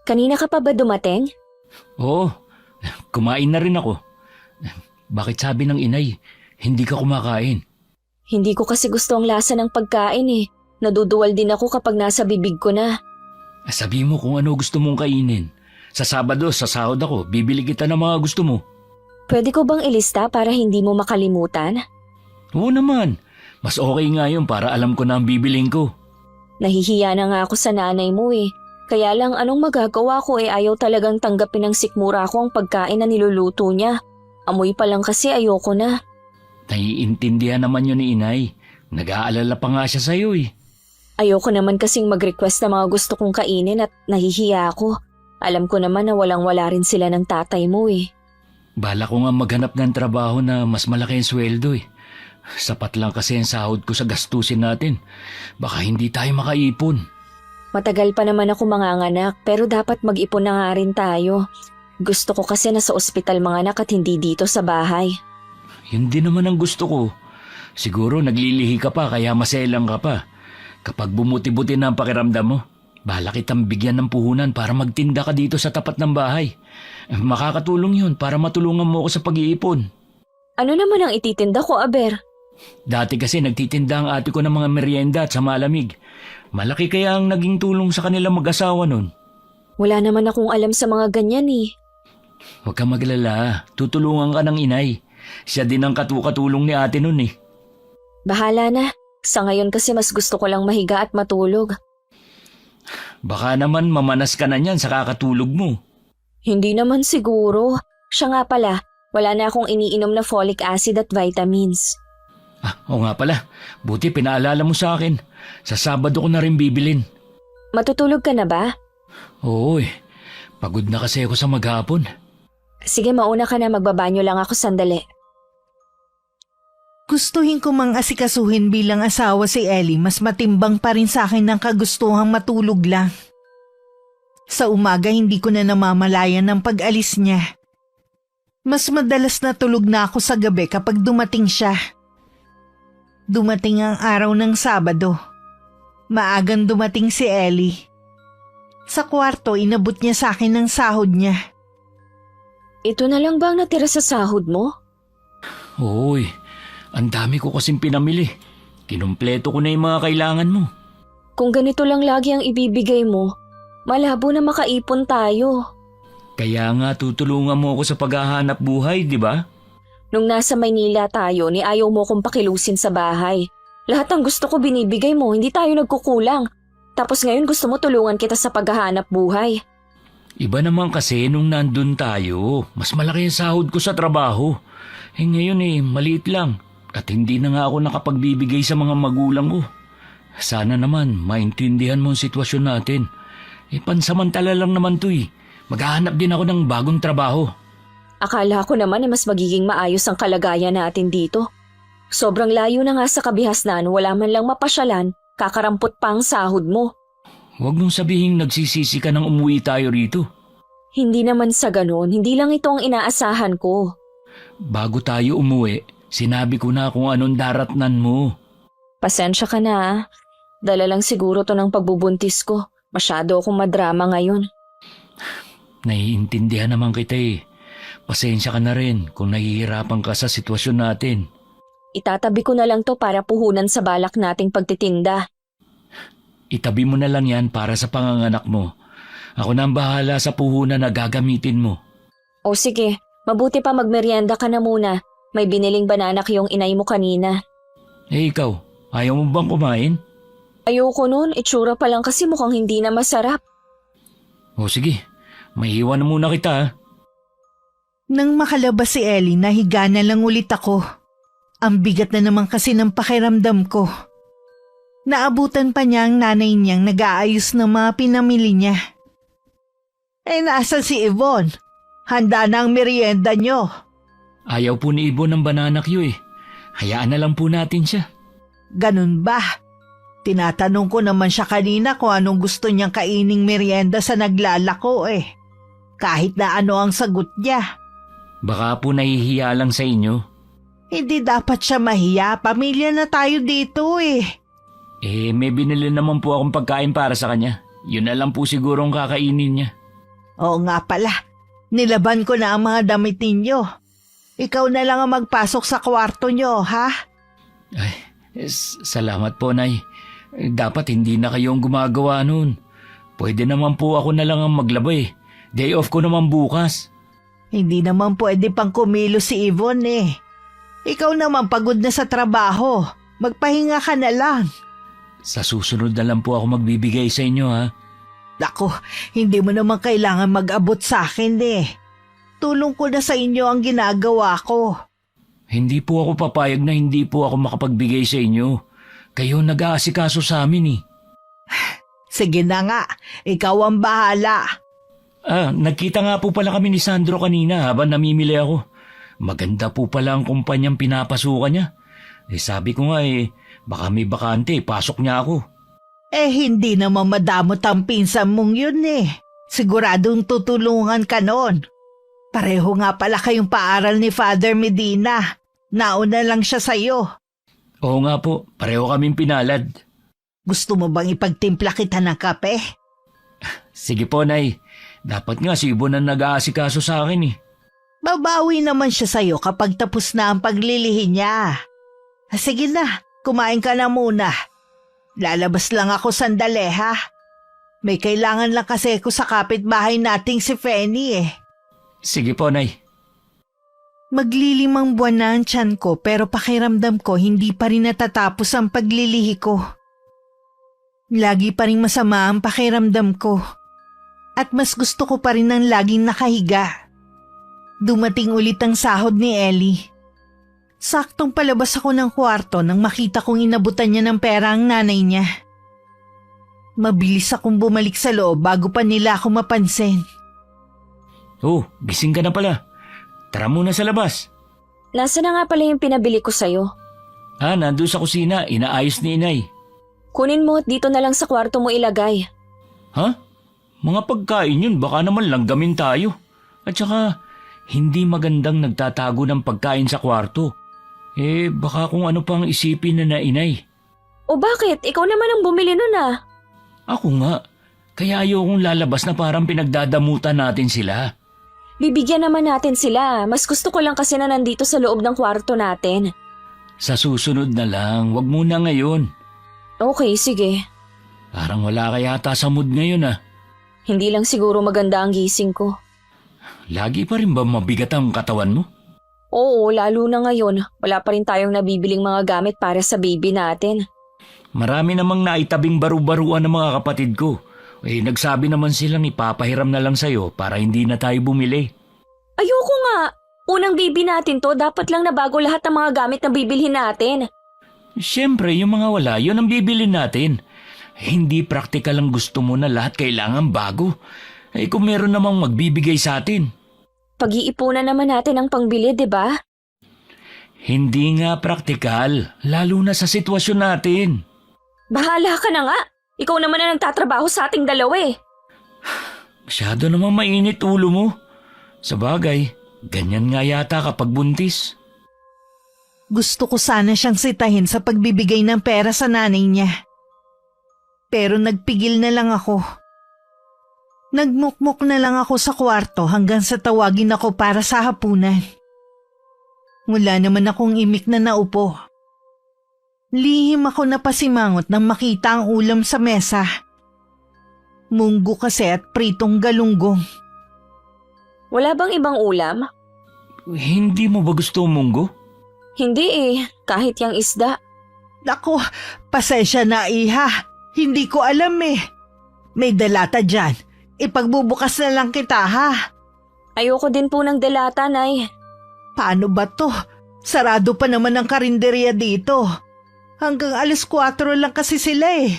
Kanina ka pa ba dumating? Oo, kumain na rin ako. Bakit sabi ng inay, hindi ka kumakain? Hindi ko kasi gusto ang lasa ng pagkain Naduduwal din ako kapag nasa bibig ko na. Sabi mo kung ano gusto mong kainin. Sa Sabado, sa sahod ako, bibili kita ng mga gusto mo. Pwede ko bang ilista para hindi mo makalimutan? Oo naman. Mas okay nga yun para alam ko na ang bibiling ko. Nahihiya na nga ako sa nanay mo eh. Kaya lang anong magagawa ko ayaw talagang tanggapin ng sikmura ko ang pagkain na niluluto niya. Amoy pa lang kasi ayoko na. Naiintindihan naman yun ni inay. Nag-aalala pa nga siya sa'yo eh. Ayoko naman kasing mag-request na mga gusto kong kainin at nahihiya ako. Alam ko naman na walang-wala rin sila ng tatay mo eh. Bala ko nga maghanap ng trabaho na mas malaki ang sweldo eh. Sapat lang kasi ang sahod ko sa gastusin natin. Baka hindi tayo makaipon. Matagal pa naman ako manganganak pero dapat mag-ipon na nga rin tayo. Gusto ko kasi nasa ospital manganak at hindi dito sa bahay. Yun din naman ang gusto ko. Siguro naglilihi ka pa kaya maselang ka pa. Kapag bumuti-buti na ang pakiramdam mo, bala kitang bigyan ng puhunan para magtinda ka dito sa tapat ng bahay. Makakatulong yun para matulungan mo ako sa pag-iipon. Ano naman ang ititinda ko, Aber? Dati kasi nagtitinda ang ate ko ng mga merienda at sa malamig. Malaki kaya ang naging tulong sa kanila mag-asawa nun. Wala naman akong alam sa mga ganyan eh. Huwag ka maglala, tutulungan ka ng inay. Siya din ang katulong ni ate nun eh. Bahala na. Sa ngayon kasi mas gusto ko lang mahiga at matulog. Baka naman mamanas ka na niyan sa kakatulog mo. Hindi naman siguro. Siya nga pala, wala na akong iniinom na folic acid at vitamins. Oo nga pala, buti pinaalala mo sa akin. Sa Sabado ko na rin bibilin. Matutulog ka na ba? Oo eh, pagod na kasi ako sa maghapon. Sige, mauna ka na, magbabanyo lang ako sandali. Gustuhin ko mang asikasuhin bilang asawa si Ellie, mas matimbang pa rin sa akin ng kagustuhang matulog lang. Sa umaga hindi ko na namamalayan ng pag-alis niya. Mas madalas na tulog na ako sa gabi kapag dumating siya. Dumating ang araw ng Sabado. Maagang dumating si Ellie. Sa kwarto, inabot niya sa akin ng sahod niya. Ito na lang ba ang natira sa sahod mo? Oo eh, ang dami ko kasing pinamili. Kinumpleto ko na yung mga kailangan mo. Kung ganito lang lagi ang ibibigay mo, malabo na makaipon tayo. Kaya nga tutulungan mo ako sa paghahanap buhay, di ba? Nung nasa Maynila tayo, ni ayaw mo kong pakilusin sa bahay. Lahat ng gusto ko binibigay mo, hindi tayo nagkukulang. Tapos ngayon gusto mo tulungan kita sa paghahanap buhay. Iba naman kasi nung nandun tayo, mas malaki ang sahod ko sa trabaho. Ngayon maliit lang at hindi na nga ako nakapagbibigay sa mga magulang ko. Sana naman maintindihan mo ang sitwasyon natin. Pansamantala lang naman to eh. Maghahanap din ako ng bagong trabaho. Akala ko naman mas magiging maayos ang kalagayan natin dito. Sobrang layo na nga sa kabihasnan, wala man lang mapasyalan, kakarampot pa ang sahod mo. Huwag mong sabihing nagsisisi ka nang umuwi tayo rito. Hindi naman sa ganon, hindi lang ito ang inaasahan ko. Bago tayo umuwi, sinabi ko na kung anong daratnan mo. Pasensya ka na ah. Dala lang siguro to ng pagbubuntis ko. Masyado akong madrama ngayon. Naiintindihan naman kita eh. Pasensya ka na rin kung nahihirapan ka sa sitwasyon natin. Itatabi ko na lang to para puhunan sa balak nating pagtitinda. Itabi mo na lang yan para sa panganganak mo. Ako na ang bahala sa puhunan na gagamitin mo. O sige, mabuti pa magmerienda ka na muna. May biniling bananak yung inay mo kanina. Ikaw, ayaw mo bang kumain? Ayoko nun, itsura pa lang kasi mukhang hindi na masarap. O sige, maiiwan na muna kita ha. Nang makalabas si Ellie, nahiga na lang ulit ako. Ang bigat na naman kasi ng pakiramdam ko. Naabutan pa niya ang nanay niyang nag-aayos ng mga pinamili niya. Nasaan si Yvonne? Handa na ang merienda niyo. Ayaw po ni Ibo ng banana Q eh. Hayaan na lang po natin siya. Ganun ba? Tinatanong ko naman siya kanina kung anong gusto niyang kaining merienda sa naglalako eh. Kahit na ano ang sagot niya. Baka po nahihiya lang sa inyo. Hindi dapat siya mahiya. Pamilya na tayo dito eh. May binili naman po akong pagkain para sa kanya. Yun na lang po siguro ang kakainin niya. Oo nga pala. Nilaban ko na ang mga damit ninyo. Ikaw na lang ang magpasok sa kwarto niyo, ha? Ay, salamat po, Nay. Dapat hindi na kayong gumagawa nun. Pwede naman po ako na lang ang maglaba eh. Day off ko naman bukas. Hindi naman pwede pang kumilo si Yvonne eh. Ikaw naman pagod na sa trabaho. Magpahinga ka na lang. Sa susunod na lang po ako magbibigay sa inyo ha. Naku, hindi mo naman kailangan mag-abot sa akin eh. Tulong ko na sa inyo ang ginagawa ko. Hindi po ako papayag na hindi po ako makapagbigay sa inyo. Kayo nag-aasikaso sa amin eh. Sige na nga, ikaw ang bahala. Nagkita nga po pala kami ni Sandro kanina habang namimili ako. Maganda po pala ang kumpanyang pinapasukan niya. Sabi ko nga baka may bakante, pasok niya ako. Hindi naman madamot ang pinsan mong yun eh. Siguradong tutulungan ka noon. Pareho nga pala kayong paaral ni Father Medina. Nauna lang siya sa'yo. Oo nga po, pareho kaming pinalad. Gusto mo bang ipagtimpla kita ng kape? Sige po, Nay. Dapat nga si Ibon ang nag-aasikaso sa akin eh. Babawi naman siya sa'yo kapag tapos na ang paglilihi niya. Sige na, kumain ka na muna. Lalabas lang ako sandali ha. May kailangan lang kasi ako sa kapitbahay nating si Fanny eh. Sige po, Nay. Maglilimang buwan na ang tiyan ko pero pakiramdam ko hindi pa rin natatapos ang paglilihi ko. Lagi pa rin masama ang pakiramdam ko. At mas gusto ko pa rin ng laging nakahiga. Dumating ulit ang sahod ni Ellie. Saktong palabas ako ng kwarto nang makita kong inabutan niya ng pera ang nanay niya. Mabilis akong bumalik sa loob bago pa nila ako mapansin. Oh, gising ka na pala. Tara muna sa labas. Nasaan na nga pala yung pinabili ko sa'yo? Nandun sa kusina, inaayos ni Inay. Kunin mo at dito na lang sa kwarto mo ilagay. Ha? Mga pagkain yun, baka naman langgamin tayo. At saka, hindi magandang nagtatago ng pagkain sa kwarto. Baka kung ano pang isipin na Inay. O bakit? Ikaw naman ang bumili nun ah. Ako nga. Kaya ayokong lalabas na parang pinagdadamutan natin sila. Bibigyan naman natin sila. Mas gusto ko lang kasi na nandito sa loob ng kwarto natin. Sa susunod na lang, wag muna ngayon. Okay, sige. Parang wala ka yata sa mood ngayon ah. Hindi lang siguro maganda ang gising ko. Lagi pa rin ba mabigat ang katawan mo? Oo, lalo na ngayon. Wala pa rin tayong nabibiling mga gamit para sa baby natin. Marami namang naitabing baru-baruan ng mga kapatid ko. Nagsabi naman silang ipapahiram na lang sa'yo para hindi na tayo bumili. Ayoko nga. Unang baby natin to, dapat lang na bago lahat ng mga gamit na bibilhin natin. Siyempre, yung mga wala, yun ang bibili natin. Hindi praktikal ang gusto mo na lahat kailangan bago. Kung meron namang magbibigay sa atin. Pag-iipunan naman natin ang pangbili, di ba? Hindi nga praktikal, lalo na sa sitwasyon natin. Bahala ka na nga. Ikaw naman na nagtatrabaho sa ating dalawa eh. Masyado namang mainit ulo mo. Sa bagay, ganyan nga yata kapag buntis. Gusto ko sana siyang sitahin sa pagbibigay ng pera sa nanay niya. Pero nagpigil na lang ako. Nagmukmuk na lang ako sa kwarto hanggang sa tawagin ako para sa hapunan. Wala naman akong imik na naupo. Lihim ako napasimangot nang makita ang ulam sa mesa. Munggo kasi at pritong galunggong. Wala bang ibang ulam? Hindi mo ba gusto munggo? Hindi eh, kahit yung isda. Naku, pasensya na iha. Hindi ko alam eh. May dalata dyan. Ipagbubukas na lang kita ha. Ayoko din po ng delata, Nay. Paano ba to? Sarado pa naman ang karinderya dito. Hanggang 4:00 lang kasi sila eh.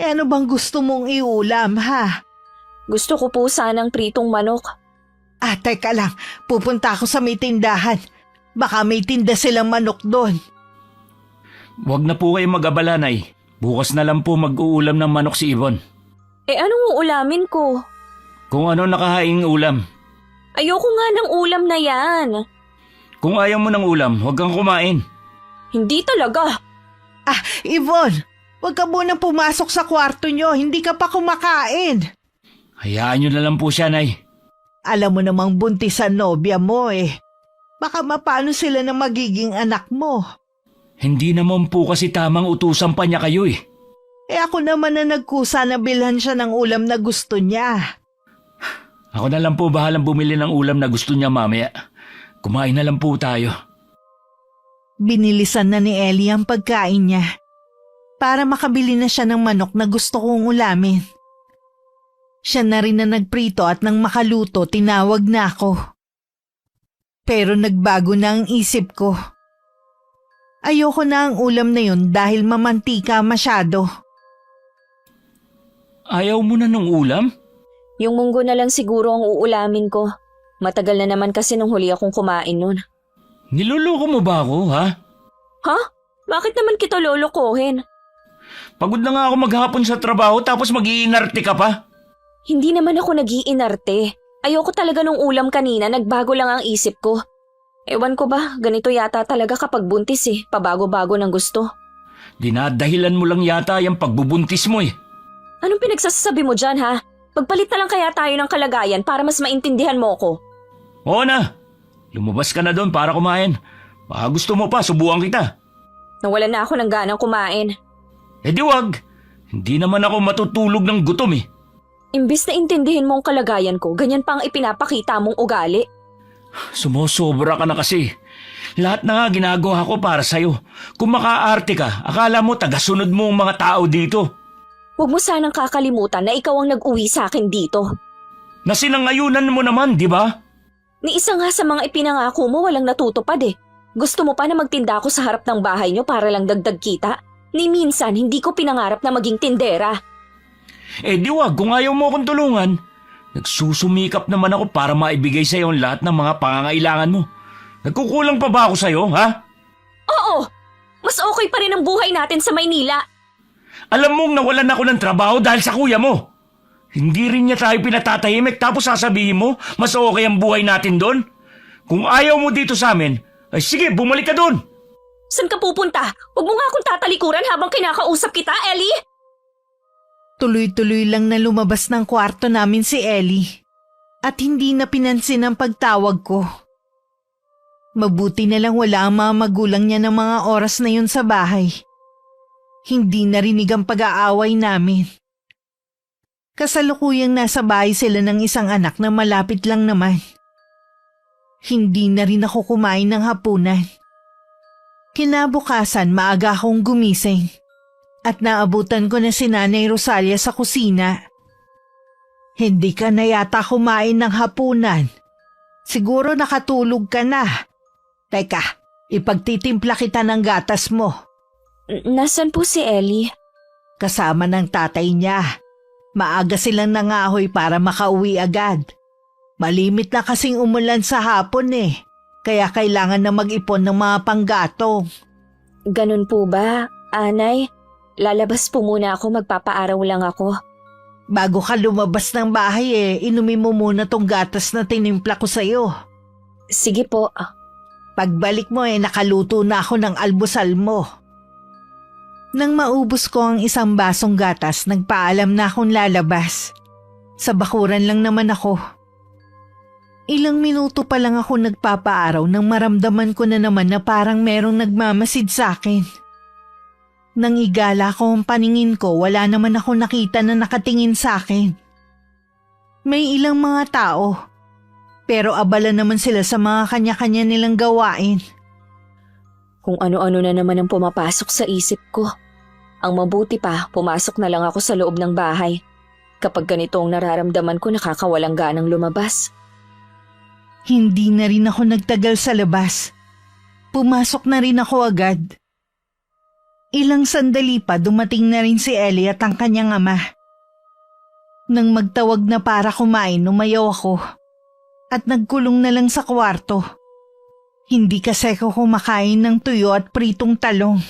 Ano bang gusto mong iulam ha? Gusto ko po sanang pritong manok. Teka lang. Pupunta ako sa may tindahan. Baka may tinda silang manok doon. Huwag na po kayo mag-abala, Nay. Bukas na lang po mag-uulam ng manok si Ibon. Anong uulamin ko? Kung ano nakahaing ulam. Ayoko nga ng ulam na yan. Kung ayaw mo ng ulam, huwag kang kumain. Hindi talaga. Yvonne, huwag ka munang pumasok sa kwarto nyo. Hindi ka pa kumakain. Hayaan nyo na lang po siya, Nay. Alam mo namang buntis ang nobya mo eh. Baka mapano sila na magiging anak mo. Hindi naman po kasi tamang utusan pa niya kayo eh. Ako naman na nagkusa na bilhan siya ng ulam na gusto niya. Ako na lang po bahalang bumili ng ulam na gusto niya mamaya. Kumain na lang po tayo. Binilisan na ni Ellie ang pagkain niya para makabili na siya ng manok na gusto kong ulamin. Siya na rin na nagprito at nang makaluto tinawag na ako. Pero nagbago na ang isip ko. Ayoko na ang ulam na yun dahil mamantika masyado. Ayaw mo na ng ulam? Yung munggo na lang siguro ang uulamin ko. Matagal na naman kasi nung huli akong kumain nun. Niloloko mo ba ako, ha? Ha? Bakit naman kita lolokohin? Pagod na nga ako maghapon sa trabaho tapos mag-iinarte ka pa. Hindi naman ako nag-iinarte. Ayoko talaga nung ulam kanina, nagbago lang ang isip ko. Ewan ko ba, ganito yata talaga kapag buntis pabago-bago ng gusto. Dinadahilan mo lang yata yung pagbubuntis mo eh. Anong pinagsasabi mo dyan ha? Pagpalit na lang kaya tayo ng kalagayan para mas maintindihan mo ko. Oo na, lumabas ka na doon para kumain. Baka gusto mo pa, subukan kita. Nawalan na ako ng ganang kumain. Eh di wag, hindi naman ako matutulog ng gutom eh. Imbis na intindihin mo ang kalagayan ko, ganyan pa ang ipinapakita mong ugali. Sumusobra ka na kasi. Lahat na nga ginagawa ko para sa'yo. Kung makaarte ka, akala mo tagasunod mo ang mga tao dito. Huwag mo sanang kakalimutan na ikaw ang nag-uwi sa akin dito. Nasinangayunan mo naman, di ba? Ni isa nga sa mga ipinangako mo walang natutupad Gusto mo pa na magtinda ako sa harap ng bahay nyo para lang dagdag kita? Ni minsan hindi ko pinangarap na maging tindera. Eh di wag, kung ayaw mo akong tulungan. Nagsusumikap naman ako para maibigay sa'yo ang lahat ng mga pangangailangan mo. Nagkukulang pa ba ako sa'yo, ha? Oo! Mas okay pa rin ang buhay natin sa Maynila. Alam mong nawalan ako ng trabaho dahil sa kuya mo. Hindi rin niya tayo pinatatahimik tapos sasabihin mo, mas okay ang buhay natin doon? Kung ayaw mo dito sa amin, ay sige, bumalik ka doon. San ka pupunta? Huwag mo nga akong tatalikuran habang kinakausap kita, Ellie! Tuloy-tuloy lang na lumabas ng kwarto namin si Ellie at hindi na pinansin ang pagtawag ko. Mabuti na lang wala ang mga magulang niya ng mga oras na yun sa bahay. Hindi narinig ang pag-aaway namin. Kasalukuyang nasa bahay sila ng isang anak na malapit lang naman. Hindi na rin ako kumain ng hapunan. Kinabukasan maaga akong gumising. At naabutan ko na si Nanay Rosalia sa kusina. Hindi ka na yata kumain ng hapunan. Siguro nakatulog ka na. Teka, ipagtitimpla kita ng gatas mo. Nasaan po si Ellie? Kasama ng tatay niya. Maaga silang nangahoy para makauwi agad. Malimit na kasing umulan sa hapon kaya kailangan na mag-ipon ng mga panggatong. Ganun po ba, Anay? Lalabas po muna ako, magpapaaraw lang ako. Bago ka lumabas ng bahay inumin mo muna tong gatas na tinimpla ko sa'yo. Sige po. Pagbalik mo nakaluto na ako ng almusal mo. Nang maubos ko ang isang basong gatas, nagpaalam na akong lalabas. Sa bakuran lang naman ako. Ilang minuto pa lang ako nagpapaaraw nang maramdaman ko na naman na parang merong nagmamasid sa akin. Nang igala ko ang paningin ko, wala naman ako nakita na nakatingin sa akin. May ilang mga tao, pero abala naman sila sa mga kanya-kanya nilang gawain. Kung ano-ano na naman ang pumapasok sa isip ko. Ang mabuti pa, pumasok na lang ako sa loob ng bahay. Kapag ganito ang nararamdaman ko, nakakawalang ganang lumabas. Hindi na rin ako nagtagal sa labas. Pumasok na rin ako agad. Ilang sandali pa dumating na rin si Ellie at ang kanyang ama. Nang magtawag na para kumain, umayaw ako at nagkulong na lang sa kwarto. Hindi kasi ako kumakain ng tuyo at pritong talong.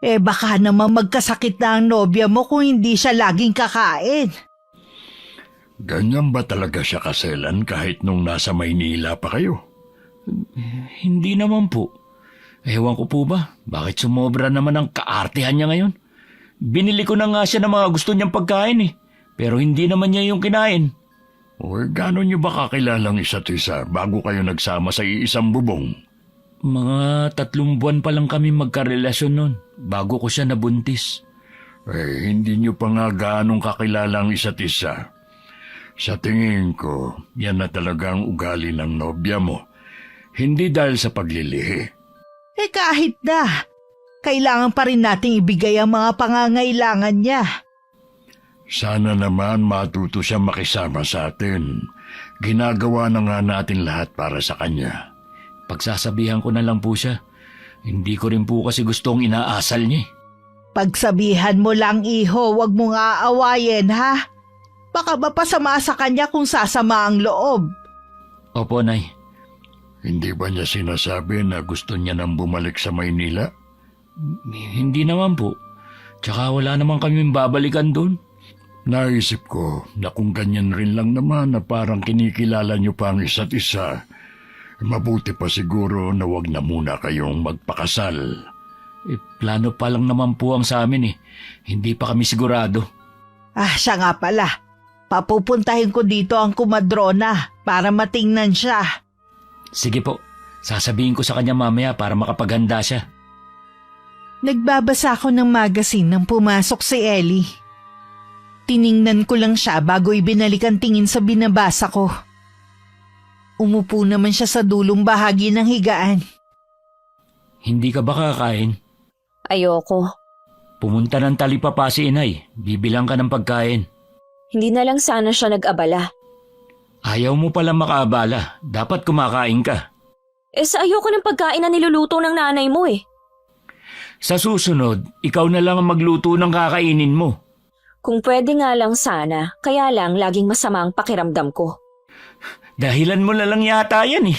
Baka naman magkasakit na ang nobya mo kung hindi siya laging kakain. Ganyan ba talaga siya kaselan kahit nung nasa Maynila pa kayo? Hindi naman po. Ewan ko po ba, bakit sumobra naman ang kaartehan niya ngayon? Binili ko na nga siya ng mga gusto niyang pagkain pero hindi naman niya yung kinain. O gaano niyo ba kakilalang isa't isa bago kayo nagsama sa iisang bubong? Mga 3 buwan pa lang kami magkarelasyon nun, bago ko siya nabuntis. Hindi niyo pa nga gaanong kakilalang isa't isa. Sa tingin ko, yan na talaga ang ugali ng nobya mo. Hindi dahil sa paglilihi. kahit na, kailangan pa rin nating ibigay ang mga pangangailangan niya. Sana naman matuto siya makisama sa atin. Ginagawa na nga natin lahat para sa kanya. Pagsasabihan ko na lang po siya. Hindi ko rin po kasi gustong inaasal niya. Pagsabihan mo lang, iho, wag mo nga aawayin, ha? Baka mapasama sa kanya kung sasama ang loob. Opo, Nay. Hindi ba niya sinasabi na gusto niya nang bumalik sa Maynila? Hindi naman po. Tsaka wala naman kaming babalikan doon. Naisip ko na kung ganyan rin lang naman na parang kinikilala niyo pa ang isa't isa, mabuti pa siguro na wag na muna kayong magpakasal. Plano pa lang naman po ang sa amin eh. Hindi pa kami sigurado. Siya nga pala. Papupuntahin ko dito ang kumadrona para matingnan siya. Sige po. Sasabihin ko sa kanya mamaya para makapaghanda siya. Nagbabasa ako ng magazine nang pumasok si Ellie. Tiningnan ko lang siya bago ibinalik ang tingin sa binabasa ko. Umupo naman siya sa dulong bahagi ng higaan. Hindi ka ba kakain? Ayoko. Pumunta ng talipapa si inay. Bibilang ka ng pagkain. Hindi na lang sana siya nag-abala. Ayaw mo pala makaabala. Dapat kumakain ka. Sa ayoko ng pagkain na niluluto ng nanay mo eh. Sa susunod, ikaw na lang ang magluto ng kakainin mo. Kung pwede nga lang sana, kaya lang laging masama ang pakiramdam ko. Dahilan mo na lang yata yan eh.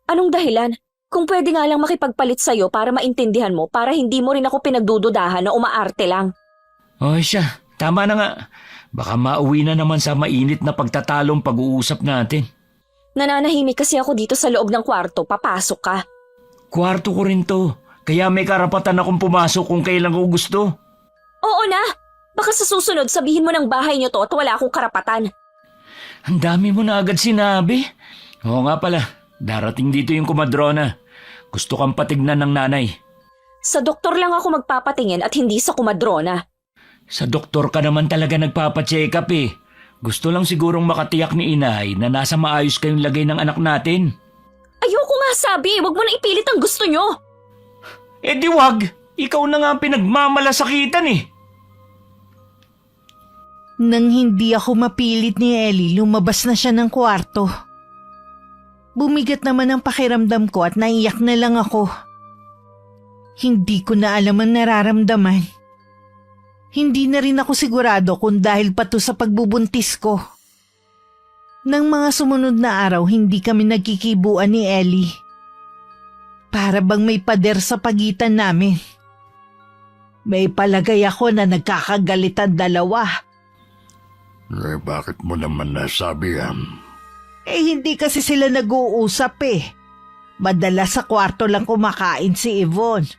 Anong dahilan? Kung pwede nga lang makipagpalit sa'yo para maintindihan mo, para hindi mo rin ako pinagdududahan na umaarte lang. O siya, tama na nga. Baka mauwi na naman sa mainit na pagtatalong pag-uusap natin. Nananahimik kasi ako dito sa loob ng kwarto, papasok ka. Kwarto ko rin to, kaya may karapatan akong pumasok kung kailan ko gusto. Oo na! Baka sa susunod sabihin mo ng bahay niyo to at wala akong karapatan. Ang dami mo na agad sinabi. Oo nga pala, darating dito yung kumadrona. Gusto kang patignan ng nanay. Sa doktor lang ako magpapatingin at hindi sa kumadrona. Sa doktor ka naman talaga nagpapacheck up eh. Gusto lang sigurong makatiyak ni inay na nasa maayos kayong lagay ng anak natin. Ayoko nga sabi, wag mo na ipilit ang gusto nyo. Eh di wag, ikaw na nga ang pinagmamalasakitan eh. Nang hindi ako mapilit ni Ellie, lumabas na siya ng kwarto. Bumigat naman ang pakiramdam ko at naiyak na lang ako. Hindi ko na alam ang nararamdaman. Hindi na rin ako sigurado kung dahil pa to sa pagbubuntis ko. Nang mga sumunod na araw, hindi kami nagkikibuan ni Ellie. Para bang may pader sa pagitan namin. May palagay ako na nagkakagalitan dalawa. Bakit mo naman nasabi yan? Hindi kasi sila nag-uusap eh. Madalas sa kwarto lang kumakain si Yvonne.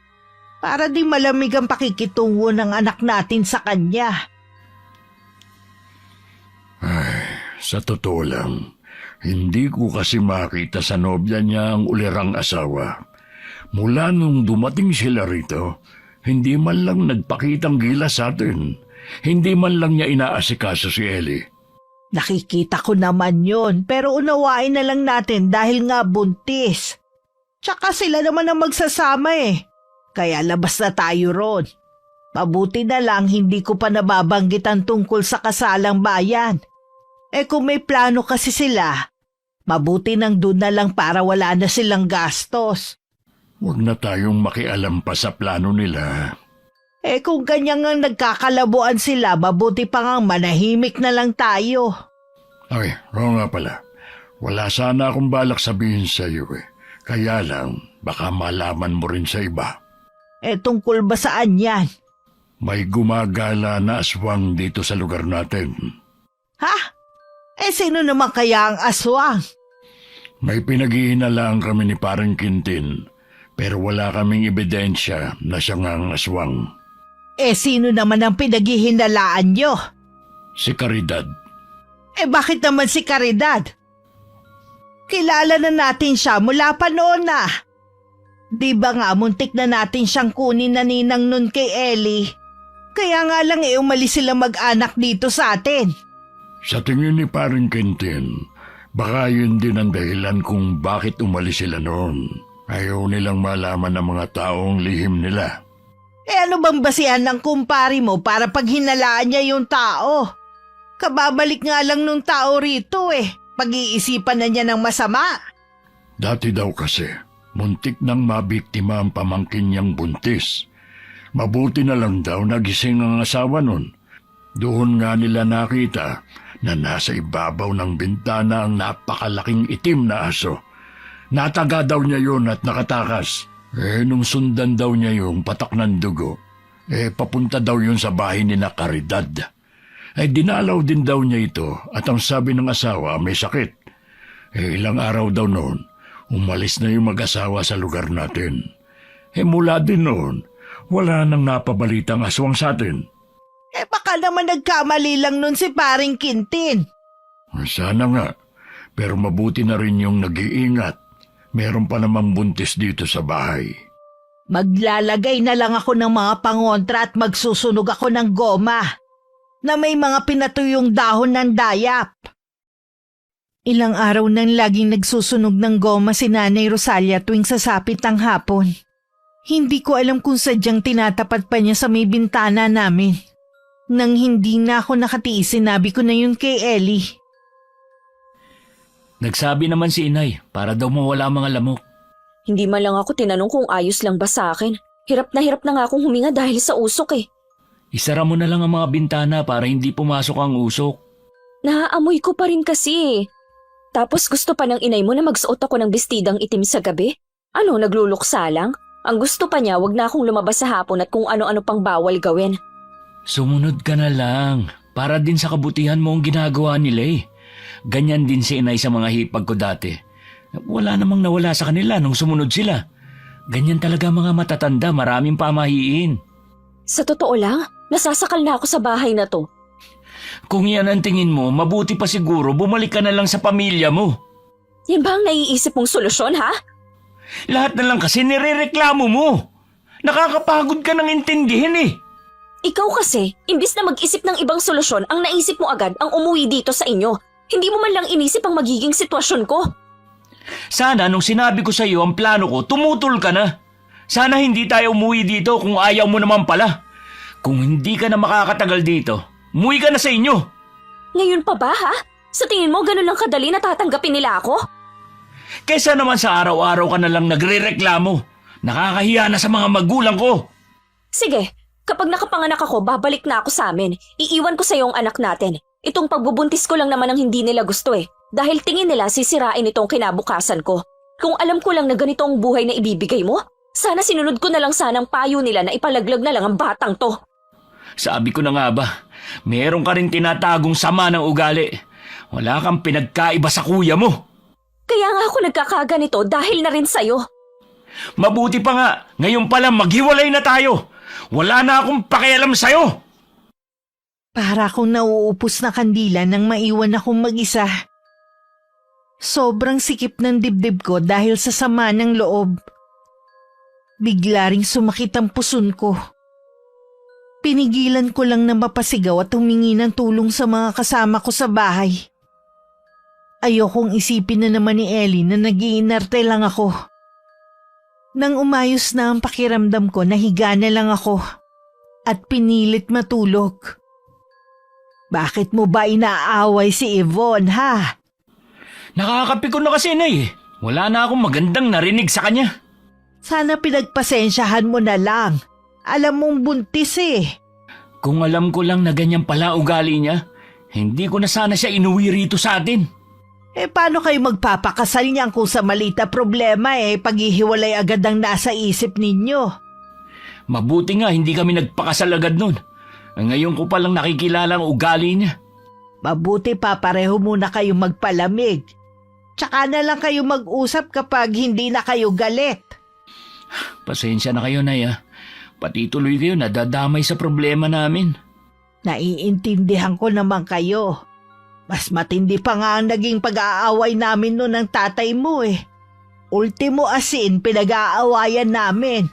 Para di malamig ang pakikitungo ng anak natin sa kanya. Sa totoo lang, hindi ko kasi makita sa nobya niya ang ulirang asawa. Mula nung dumating sila rito, hindi man lang nagpakitang gilas sa atin. Hindi man lang niya inaasikaso si Ellie. Nakikita ko naman yon, pero unawain na lang natin dahil nga buntis. Tsaka sila naman ang magsasama eh. Kaya labas na tayo ron. Mabuti na lang hindi ko pa nababanggit ang tungkol sa kasalang bayan. Kung may plano kasi sila, mabuti nang doon na lang para wala na silang gastos. Huwag na tayong makialam pa sa plano nila. Kung ganyan nga nagkakalabuan sila, mabuti pa nga manahimik na lang tayo. Ay, oo nga pala. Wala sana akong balak sabihin sa iyo eh. Kaya lang, baka malaman mo rin sa iba. Tungkol ba saan yan? May gumagala na aswang dito sa lugar natin. Ha? Sino naman kaya ang aswang? May pinaghihinalaan kami ni Parang Quintin, pero wala kaming ebidensya na siya nga ang aswang. Sino naman ang pinaghihinalaan nyo? Si Caridad. Bakit naman si Caridad? Kilala na natin siya mula pa noon na. Di ba nga muntik na natin siyang kunin na ninang nun kay Ellie? Kaya nga lang umalis sila mag-anak dito sa atin. Sa tingin ni Parang Quintin, baka yun din ang dahilan kung bakit umalis sila noon. Ayaw nilang malaman ng mga taong lihim nila. Ano bang basihan ng kumpari mo para pag hinalaan niya yung tao? Kababalik nga lang nung tao rito Pag-iisipan na niya ng masama. Dati daw kasi, muntik nang mabiktima ang pamangkin niyang buntis. Mabuti na lang daw nagising ang asawa nun. Doon nga nila nakita na nasa ibabaw ng bintana ang napakalaking itim na aso. Nataga daw niya yun at nakatakas. Nung sundan daw niya yung patak ng dugo, papunta daw yun sa bahay ni na Caridad. Dinalaw din daw niya ito at ang sabi ng asawa may sakit. Ilang araw daw noon, umalis na yung mag-asawa sa lugar natin. Mula din noon, wala nang napabalitang aswang sa atin. Baka naman nagkamali lang nun si paring Quintin. Sana nga, pero mabuti na rin yung nag-iingat. Meron pa namang buntis dito sa bahay. Maglalagay na lang ako ng mga pangontra at magsusunog ako ng goma na may mga pinatuyong dahon ng dayap. Ilang araw nang laging nagsusunog ng goma si Nanay Rosalia tuwing sasapit ang hapon. Hindi ko alam kung sadyang tinatapat pa niya sa may bintana namin. Nang hindi na ako nakatiis, sinabi ko na yun kay Ellie. Nagsabi naman si inay para daw mawala ang mga lamok. Hindi man lang ako tinanong kung ayos lang ba sa akin. Hirap na nga akong huminga dahil sa usok Isara mo na lang ang mga bintana para hindi pumasok ang usok. Naaamoy ko pa rin kasi. Tapos gusto pa ng inay mo na magsuot ako ng bestidang itim sa gabi? Ano, nagluluksa lang? Ang gusto pa niya, wag na akong lumabas sa hapon at kung ano-ano pang bawal gawin. Sumunod ka na lang. Para din sa kabutihan mo ang ginagawa nila Ganyan din si inay sa mga hipag ko dati. Wala namang nawala sa kanila nung sumunod sila. Ganyan talaga mga matatanda, maraming pamahiin. Sa totoo lang, nasasakal na ako sa bahay na to. Kung yan ang tingin mo, mabuti pa siguro bumalik ka na lang sa pamilya mo. Yan ba ang naiisip mong solusyon, ha? Lahat na lang kasi nirereklamo mo. Nakakapagod ka nang intindihin Ikaw kasi, imbis na mag-isip ng ibang solusyon, ang naisip mo agad ang umuwi dito sa inyo. Hindi mo man lang inisip ang magiging sitwasyon ko. Sana nung sinabi ko sa iyo ang plano ko, tumutol ka na. Sana hindi tayo umuwi dito kung ayaw mo naman pala. Kung hindi ka na makakatagal dito, umuwi ka na sa inyo. Ngayon pa ba, ha? Sa tingin mo, ganun lang kadali na tatanggapin nila ako? Kesa naman sa araw-araw ka na lang nagre-reklamo. Nakakahiya na sa mga magulang ko. Sige, kapag nakapanganak ako, babalik na ako sa amin. Iiwan ko sa iyo ang anak natin. Itong pagbubuntis ko lang naman ang hindi nila gusto Dahil tingin nila sisirain itong kinabukasan ko. Kung alam ko lang na ganito ang buhay na ibibigay mo, sana sinunod ko na lang sanang payo nila na ipalaglag na lang ang batang to. Sabi ko na nga ba, meron ka rin tinatagong sama ng ugali. Wala kang pinagkaiba sa kuya mo. Kaya nga ako nagkakaganito dahil na rin sa'yo. Mabuti pa nga, ngayon pala maghiwalay na tayo. Wala na akong pakialam sa'yo. Para akong nauupos na kandila nang maiwan akong mag-isa. Sobrang sikip ng dibdib ko dahil sa sama ng loob. Bigla ring sumakit ang puson ko. Pinigilan ko lang na mapasigaw at humingi ng tulong sa mga kasama ko sa bahay. Ayokong isipin na naman ni Ellie na nag-iinarte lang ako. Nang umayos na ang pakiramdam ko, nahiga na lang ako at pinilit matulog. Bakit mo ba inaaway si Yvonne, ha? Nakakapikon na kasi Wala na akong magandang narinig sa kanya. Sana pinagpasensyahan mo na lang. Alam mong buntis Kung alam ko lang na ganyan pala ugali niya, hindi ko na sana siya inuwi rito sa atin. Paano kayo magpapakasal niyan kung sa malita problema paghihiwalay agad ang nasa isip ninyo? Mabuti nga hindi kami nagpakasal agad nun. Ngayon ko palang nakikilala ang ugali niya. Mabuti pa pareho muna kayong magpalamig. Tsaka na lang kayo mag-usap kapag hindi na kayo galit. Pasensya na kayo, Nay. Pati tuloy kayo nadadamay sa problema namin. Naiintindihan ko naman kayo. Mas matindi pa nga ang naging pag-aaway namin noon ng tatay mo Ultimo asin pinag-aawayan namin.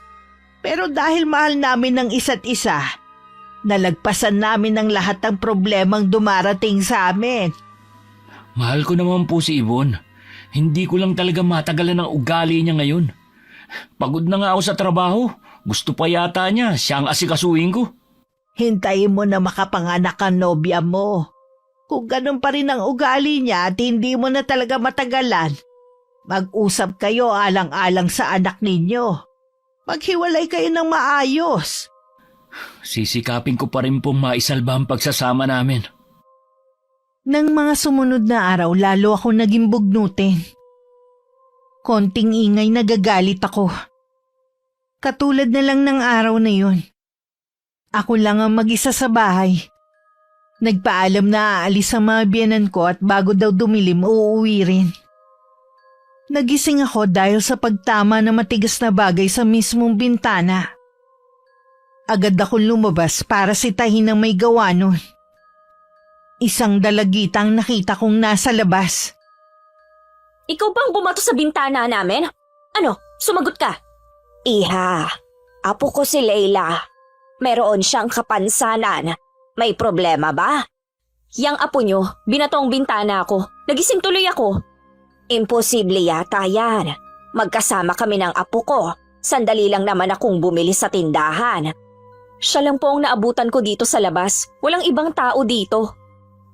Pero dahil mahal namin ng isa't isa, nalagpasan namin ang lahat ng problemang dumarating sa amin. Mahal ko naman po si Yvonne. Hindi ko lang talaga matagalan ang ugali niya ngayon. Pagod na nga ako sa trabaho. Gusto pa yata niya, siya ang asikasuhin ko. Hintayin mo na makapanganak ang nobya mo. Kung ganun pa rin ang ugali niya at hindi mo na talaga matagalan, mag-usap kayo alang-alang sa anak ninyo. Maghiwalay kayo ng maayos. Sisikapin ko pa rin pong maisalba ang pagsasama namin. Nang mga sumunod na araw, lalo ako naging bugnutin. Konting ingay, nagagalit ako. Katulad na lang ng araw na yun. Ako lang ang mag-isa sa bahay. Nagpaalam na aalis ang mga biyanan ko at bago daw dumilim, uuwi rin. Nagising ako dahil sa pagtama na matigas na bagay sa mismong bintana. Agad akong lumabas para sitahin ang may gawa nun. Isang dalagitang nakita kong nasa labas. Ikaw bang bumato sa bintana namin? Ano, sumagot ka? Iha, apo ko si Leila. Meron siyang kapansanan. May problema ba? Yang apo nyo, binato ang bintana ko. Nagising tuloy ako. Imposible yata yan. Magkasama kami ng apo ko. Sandali lang naman akong bumili sa tindahan. Siya lang po ang naabutan ko dito sa labas. Walang ibang tao dito.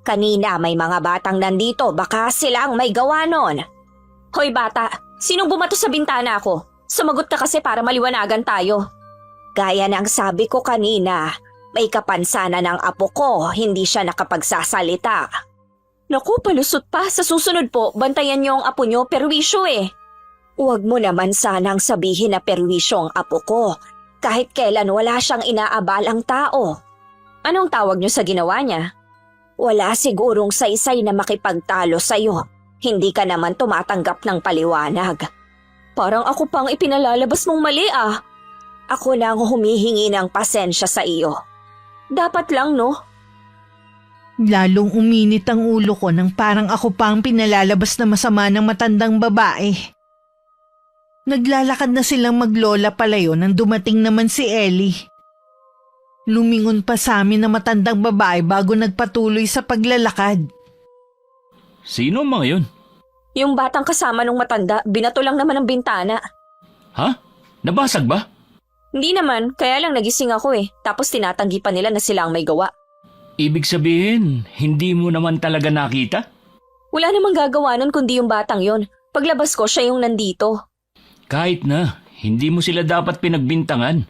Kanina may mga batang nandito. Baka silang may gawa nun. Hoy bata, sinong bumato sa bintana ko? Sumagot ka kasi para maliwanagan tayo. Gaya ng sabi ko kanina, may kapansanan ng apo ko, hindi siya nakapagsasalita. Naku, palusot pa. Sa susunod po, bantayan niyo ang apo niyo, perwisyo eh. Huwag mo naman sanang sabihin na perwisyo ang apo ko. Kahit kailan wala siyang inaabalang tao. Anong tawag niyo sa ginawa niya? Wala sigurong saysay na makipagtalo sa'yo. Hindi ka naman tumatanggap ng paliwanag. Parang ako pang ipinalalabas mong mali ah. Ako na ang humihingi ng pasensya sa iyo. Dapat lang, no? Lalong uminit ang ulo ko nang parang ako pa ang pinalalabas na masama ng matandang babae. Naglalakad na silang maglola palayo nang dumating naman si Ellie. Lumingon pa sa amin na matandang babae bago nagpatuloy sa paglalakad. Sino ang mga yun? Yung batang kasama nung matanda, binato lang naman ang bintana. Ha? Nabasag ba? Hindi naman, kaya lang nagising ako eh. Tapos tinatanggi pa nila na sila ang may gawa. Ibig sabihin, hindi mo naman talaga nakita? Wala namang gagawa nun kundi yung batang yon. Paglabas ko, siya yung nandito. Kahit na, hindi mo sila dapat pinagbintangan.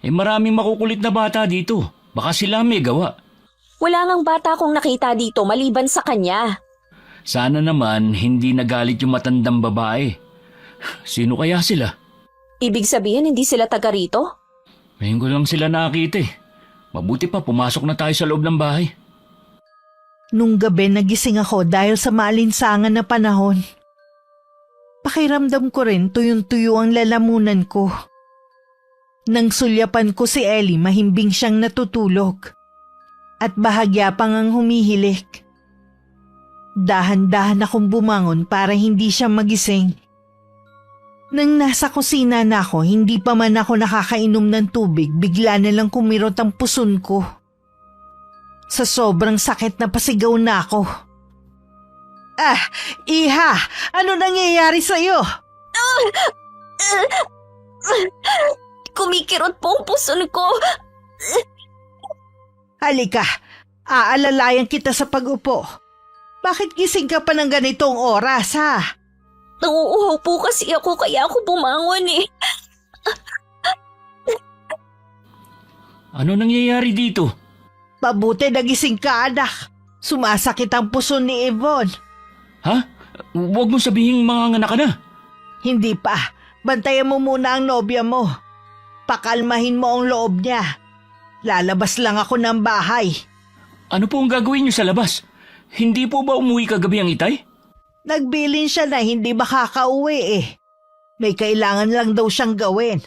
Maraming makukulit na bata dito. Baka sila may gawa. Wala ngang bata akong nakita dito maliban sa kanya. Sana naman hindi nagalit yung matandang babae. Sino kaya sila? Ibig sabihin hindi sila taga rito? Ngayon ko lang sila nakita eh. Mabuti pa pumasok na tayo sa loob ng bahay. Nung gabi nagising ako dahil sa maalinsangan na panahon. Pakiramdam ko rin tuyong-tuyo ang lalamunan ko. Nang sulyapan ko si Ellie, mahimbing siyang natutulog. At bahagya pang ang humihilik. Dahan-dahan akong bumangon para hindi siya magising. Nang nasa kusina na ako, hindi pa man ako nakakainom ng tubig, bigla na lang kumirot ang puson ko. Sa sobrang sakit na pasigaw na ako. Ah, Iha! Ano nangyayari sa'yo? Kumikirot po ang puson ko. Halika, aalalayan kita sa pag-upo. Bakit gising ka pa ng ganitong oras, ha? Nauuhaw po kasi ako kaya ako bumangon eh. Ano nangyayari dito? Mabuti nagising ka, anak. Sumasakit ang puso ni Yvonne. Ha? Huwag mo sabihin mga anak ka na. Hindi pa. Bantayan mo muna ang nobya mo. Pakalmahin mo ang loob niya. Lalabas lang ako ng bahay. Ano po ang gagawin niyo sa labas? Hindi po ba umuwi kagabi ang itay? Nagbilin siya na hindi makakauwi eh. May kailangan lang daw siyang gawin.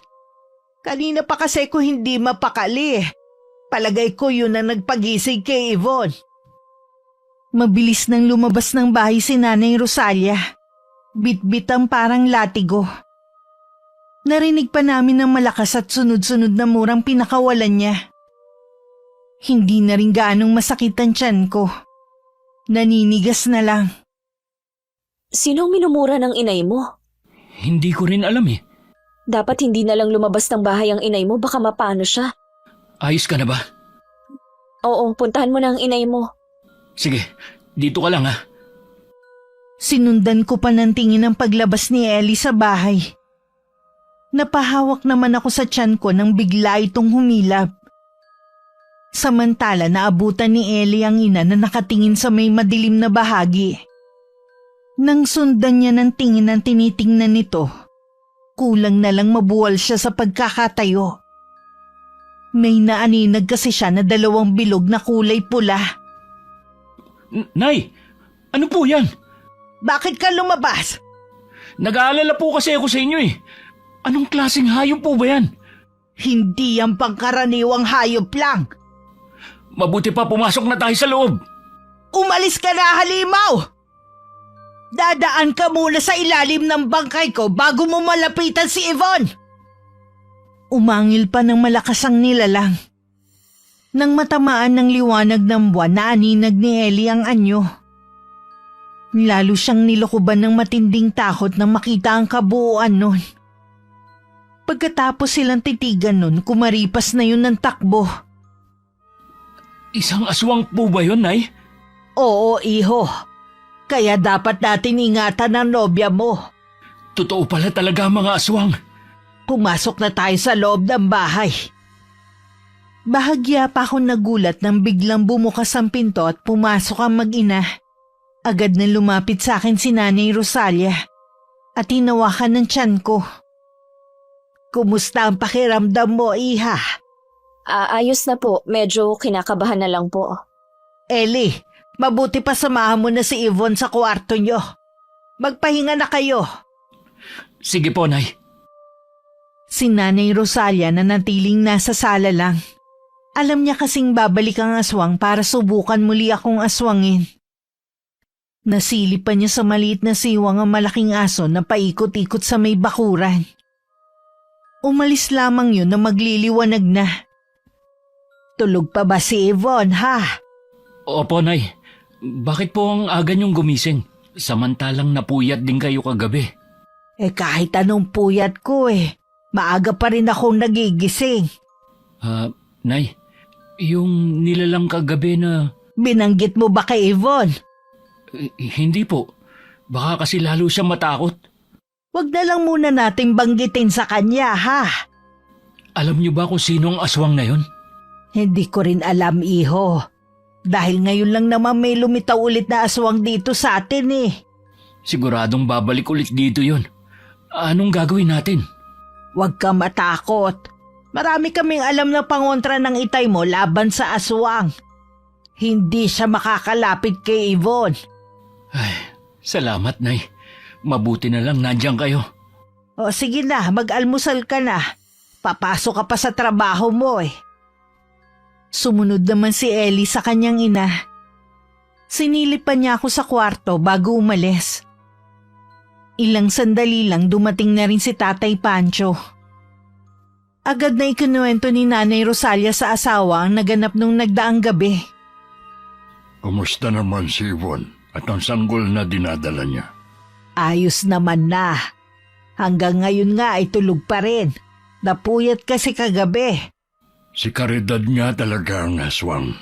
Kanina pa kasi ko hindi mapakali eh. Palagay ko yun ang nagpagising kay Yvonne. Mabilis nang lumabas ng bahay si Nanay Rosalia. Bit-bit ang parang latigo. Narinig pa namin ng malakas at sunod-sunod na murang pinakawalan niya. Hindi na rin gaanong masakit ang tiyan ko. Naninigas na lang. Sinong minumura ng inay mo? Hindi ko rin alam eh. Dapat hindi na lang lumabas ng bahay ang inay mo, baka mapano siya. Ayos ka na ba? Oo, puntahan mo na ang inay mo. Sige, dito ka lang ha. Sinundan ko pa ng tingin ang paglabas ni Ellie sa bahay. Napahawak naman ako sa tiyan ko nang bigla itong humilap. Samantala naabutan ni Ellie ang ina na nakatingin sa may madilim na bahagi. Nang sundan niya ng tingin ang tinitingnan nito, kulang na lang mabuwal siya sa pagkakatayo. May naaninag kasi siya na 2 bilog na kulay pula. Nay, ano po yan? Bakit ka lumabas? Nag-aalala po kasi ako sa inyo eh. Anong klaseng hayop po ba yan? Hindi yan pangkaraniwang hayop lang. Mabuti pa pumasok na tayo sa loob. Umalis ka na, halimaw! Dadaan ka muna sa ilalim ng bangkay ko bago mo malapitan si Yvonne. Umangil pa ng malakas ang nilalang. Nang matamaan ng liwanag ng buwan, naaninag ni Ellie ang anyo. Lalo siyang nilokoban ng matinding takot nang makita ang kabuuan nun. Pagkatapos silang titigan nun, kumaripas na yun ng takbo. Isang aswang po ba yun, Nay? Oo, iho. Kaya dapat natin ingatan ang nobya mo. Totoo pala talaga mga aswang. Pumasok na tayo sa loob ng bahay. Bahagya pa akong nagulat nang biglang bumukas ang pinto at pumasok ang mag-ina. Agad na lumapit sa akin si Nanay Rosalia at hinawakan ng tiyan ko. Kumusta ang pakiramdam mo, iha? Ayos na po, medyo kinakabahan na lang po. Ellie, mabuti pa samahan mo na si Yvonne sa kwarto nyo. Magpahinga na kayo. Sige po, Nay. Si Nanay Rosalia na natiling nasa sala lang. Alam niya kasing babalik ang aswang para subukan muli akong aswangin. Nasilip pa niya sa maliit na siwang ang malaking aso na paikot-ikot sa may bakuran. Umalis lamang yun na magliliwanag na. Tulog pa ba si Yvonne, ha? Opo, Nay. Bakit po ang aga niyong gumising? Samantalang napuyat din kayo kagabi. Kahit anong puyat ko maaga pa rin akong nagigising. Nay, yung nilalang kagabi na... Binanggit mo ba kay Yvonne? Hindi po. Baka kasi lalo siya matakot. Wag na lang muna nating banggitin sa kanya, ha? Alam niyo ba kung sino ang aswang na yun? Hindi ko rin alam, iho. Dahil ngayon lang naman may lumitaw ulit na aswang dito sa atin Siguradong babalik ulit dito yun. Anong gagawin natin? Huwag ka matakot. Marami kaming alam na pangontra ng itay mo laban sa aswang. Hindi siya makakalapit kay Yvonne. Ay, salamat, Nay. Mabuti na lang nandiyan kayo. O sige na, mag-almusal ka na. Papasok ka pa sa trabaho mo Sumunod naman si Ellie sa kanyang ina. Sinilip pa niya ako sa kwarto bago umalis. Ilang sandali lang dumating na rin si Tatay Pancho. Agad na ikinuwento ni Nanay Rosalia sa asawa ang naganap nung nagdaang gabi. Kumusta naman si Yvonne at ang sanggol na dinadala niya? Ayos naman na. Hanggang ngayon nga ay tulog pa rin. Napuyat kasi kagabi. Si Caridad nga talaga ang aswang.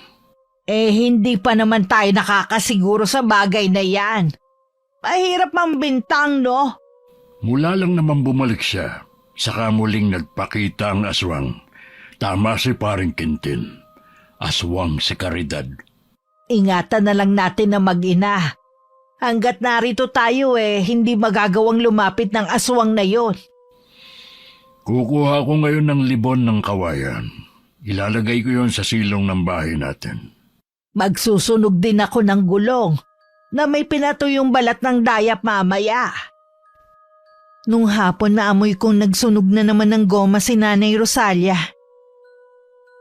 Hindi pa naman tayo nakakasiguro sa bagay na yan. Mahirap mambintang, no? Mula lang naman bumalik siya, saka muling nagpakita ang aswang. Tama si Paring Quintin. Aswang si Caridad. Ingatan na lang natin na mag-ina. Hanggat narito tayo hindi magagawang lumapit ng aswang na yon. Kukuha ko ngayon ng libon ng kawayan. Ilalagay ko yon sa silong ng bahay natin. Magsusunog din ako ng gulong na may pinatuyong balat ng dayap mamaya. Nung hapon naamoy kong nagsunog na naman ng goma si Nanay Rosalia.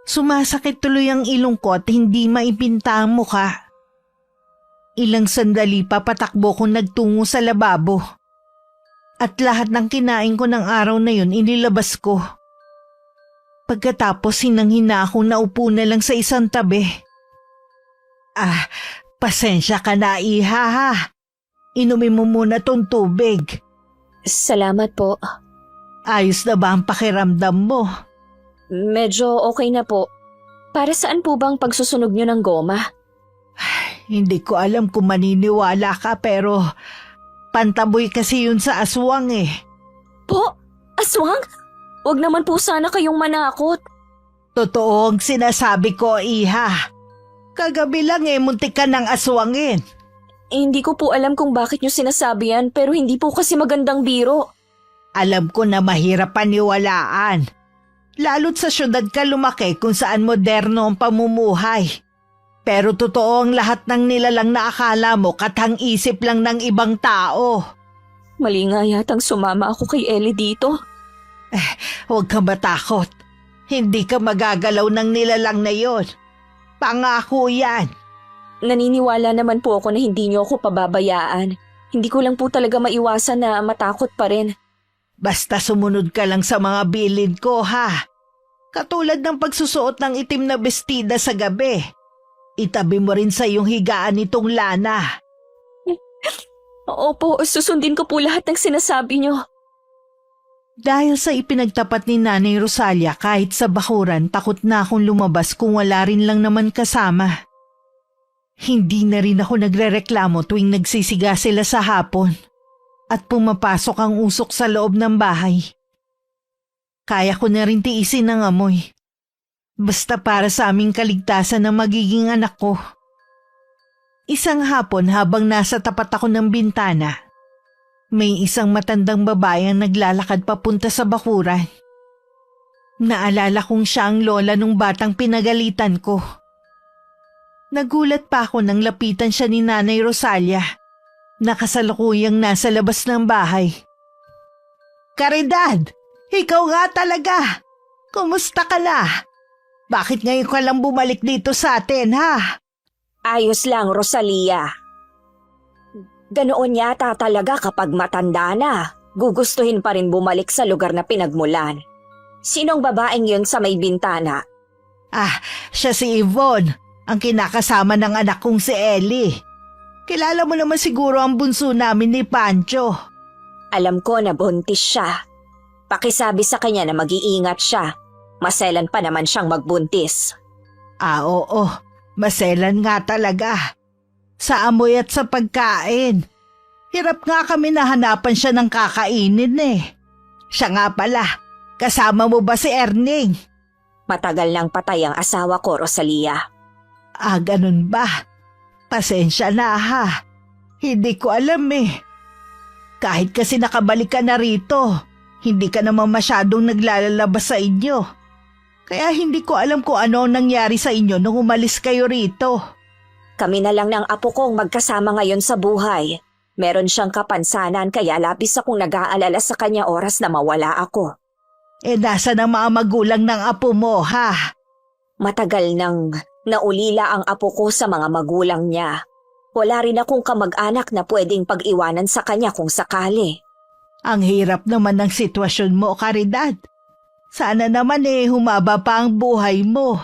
Sumasakit tuloy ang ilong ko at hindi maipinta ang muka. Ilang sandali pa patakbo kong nagtungo sa lababo. At lahat ng kinain ko ng araw na yun inilabas ko. Pagkatapos hinang-hina akong naupo na lang sa isang tabi. Pasensya ka na, iha, ha. Inumin mo muna tong tubig. Salamat po. Ayos na ba ang pakiramdam mo? Medyo okay na po. Para saan po bang pagsusunog nyo ng goma? Hindi ko alam kung maniniwala ka pero pantaboy kasi yun sa aswang eh. Po? Aswang? Huwag naman po sana kayong manakot. Totoo ang sinasabi ko, Iha. Kagabi lang muntik ka ng aswangin. Hindi ko po alam kung bakit nyo sinasabi yan pero hindi po kasi magandang biro. Alam ko na mahirap paniwalaan. Lalo't sa syudad ka lumaki kung saan moderno ang pamumuhay. Pero totoo ang lahat ng nilalang na akala mo katang-isip lang ng ibang tao. Mali nga yatang sumama ako kay Ellie dito. Huwag ka matakot. Hindi ka magagalaw ng nilalang na yon. Pangako yan. Naniniwala naman po ako na hindi nyo ako pababayaan. Hindi ko lang po talaga maiwasan na matakot pa rin. Basta sumunod ka lang sa mga bilin ko, ha? Katulad ng pagsusuot ng itim na bestida sa gabi. Itabi mo rin sa iyong higaan itong lana. Opo, susundin ko po lahat ng sinasabi nyo. Dahil sa ipinagtapat ni Nanay Rosalia kahit sa bakuran, takot na akong lumabas kung wala rin lang naman kasama. Hindi na rin ako nagrereklamo tuwing nagsisiga sila sa hapon at pumapasok ang usok sa loob ng bahay. Kaya ko na rin tiisin ang amoy. Basta para sa aming kaligtasan ng magiging anak ko. Isang hapon habang nasa tapat ako ng bintana, may isang matandang babae ang naglalakad papunta sa bakuran. Naalala kong siya ang lola nung batang pinagalitan ko. Nagulat pa ako nang lapitan siya ni Nanay Rosalia, nakasalukuyang nasa labas ng bahay. Caridad! Ikaw nga talaga! Kumusta ka na? Bakit ngayon ka lang bumalik dito sa atin, ha? Ayos lang, Rosalia. Ganoon yata talaga kapag matanda na. Gugustuhin pa rin bumalik sa lugar na pinagmulan. Sinong babaeng yun sa may bintana? Siya si Yvonne, ang kinakasama ng anak kong si Ellie. Kilala mo naman siguro ang bunso namin ni Pancho. Alam ko na buntis siya. Pakisabi sa kanya na mag-iingat siya. Maselan pa naman siyang magbuntis. Oo. Maselan nga talaga. Sa amoy at sa pagkain. Hirap nga kami nahanapan siya ng kakainin eh. Siya nga pala, kasama mo ba si Erning? Matagal nang patay ang asawa ko, Rosalia. Ganun ba? Pasensya na ha. Hindi ko alam eh. Kahit kasi nakabalik ka na rito, hindi ka naman masyadong naglalabas sa inyo. Kaya hindi ko alam kung ano ang nangyari sa inyo nung umalis kayo rito. Kami na lang ng apo kong magkasama ngayon sa buhay. Meron siyang kapansanan kaya labis akong nag-aalala sa kanya oras na mawala ako. Nasa na mga magulang ng apo mo, ha? Matagal nang naulila ang apo ko sa mga magulang niya. Wala rin akong kamag-anak na pwedeng pag-iwanan sa kanya kung sakali. Ang hirap naman ng sitwasyon mo, Caridad. Sana naman humaba pa ang buhay mo.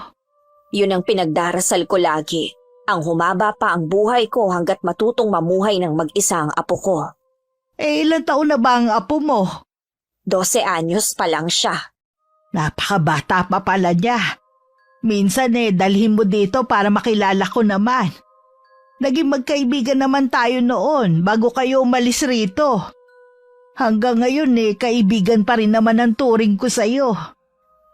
Yun ang pinagdarasal ko lagi. Ang humaba pa ang buhay ko hanggat matutong mamuhay ng mag-isa ang apo ko. Ilan taon na ba ang apo mo? 12 anyos pa lang siya. Napakabata pa pala niya. Minsan dalhin mo dito para makilala ko naman. Naging magkaibigan naman tayo noon bago kayo umalis rito. Hanggang ngayon kaibigan pa rin naman ang turing ko sa'yo.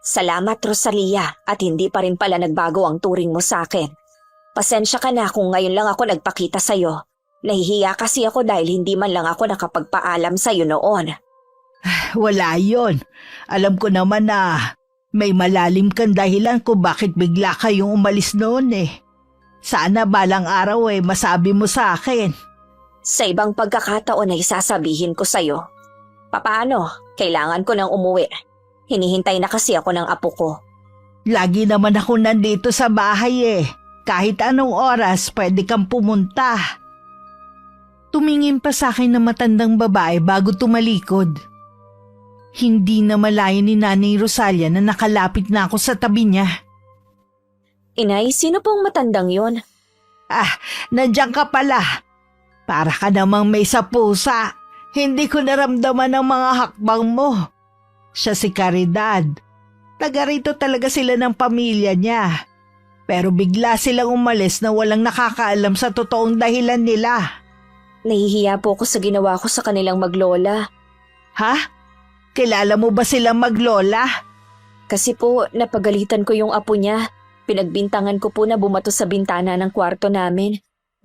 Salamat, Rosalia, at hindi pa rin pala nagbago ang turing mo sa akin. Pasensya ka na kung ngayon lang ako nagpakita sa'yo. Nahihiya kasi ako dahil hindi man lang ako nakapagpaalam sa'yo noon. Wala yon. Alam ko naman na may malalim kang dahilan kung bakit bigla kayong umalis noon eh. Sana balang araw masabi mo sa akin. Sa ibang pagkakataon ay sasabihin ko sa'yo. Papaano? Kailangan ko nang umuwi. Hinihintay na kasi ako ng apo ko. Lagi naman ako nandito sa bahay eh. Kahit anong oras pwede kang pumunta. Tumingin pa sa akin na matandang babae bago tumalikod. Hindi na malayo ni Nanay Rosalia na nakalapit na ako sa tabi niya. Inay, sino pong matandang yon? Nandiyan ka pala. Para ka namang may sa pusa. Hindi ko naramdaman ang mga hakbang mo. Siya si Caridad. Taga rito talaga sila ng pamilya niya. Pero bigla silang umalis na walang nakakaalam sa totoong dahilan nila. Nahihiya po ako sa ginawa ko sa kanilang maglola. Ha? Kilala mo ba silang maglola? Kasi po, napagalitan ko yung apo niya. Pinagbintangan ko po na bumato sa bintana ng kwarto namin.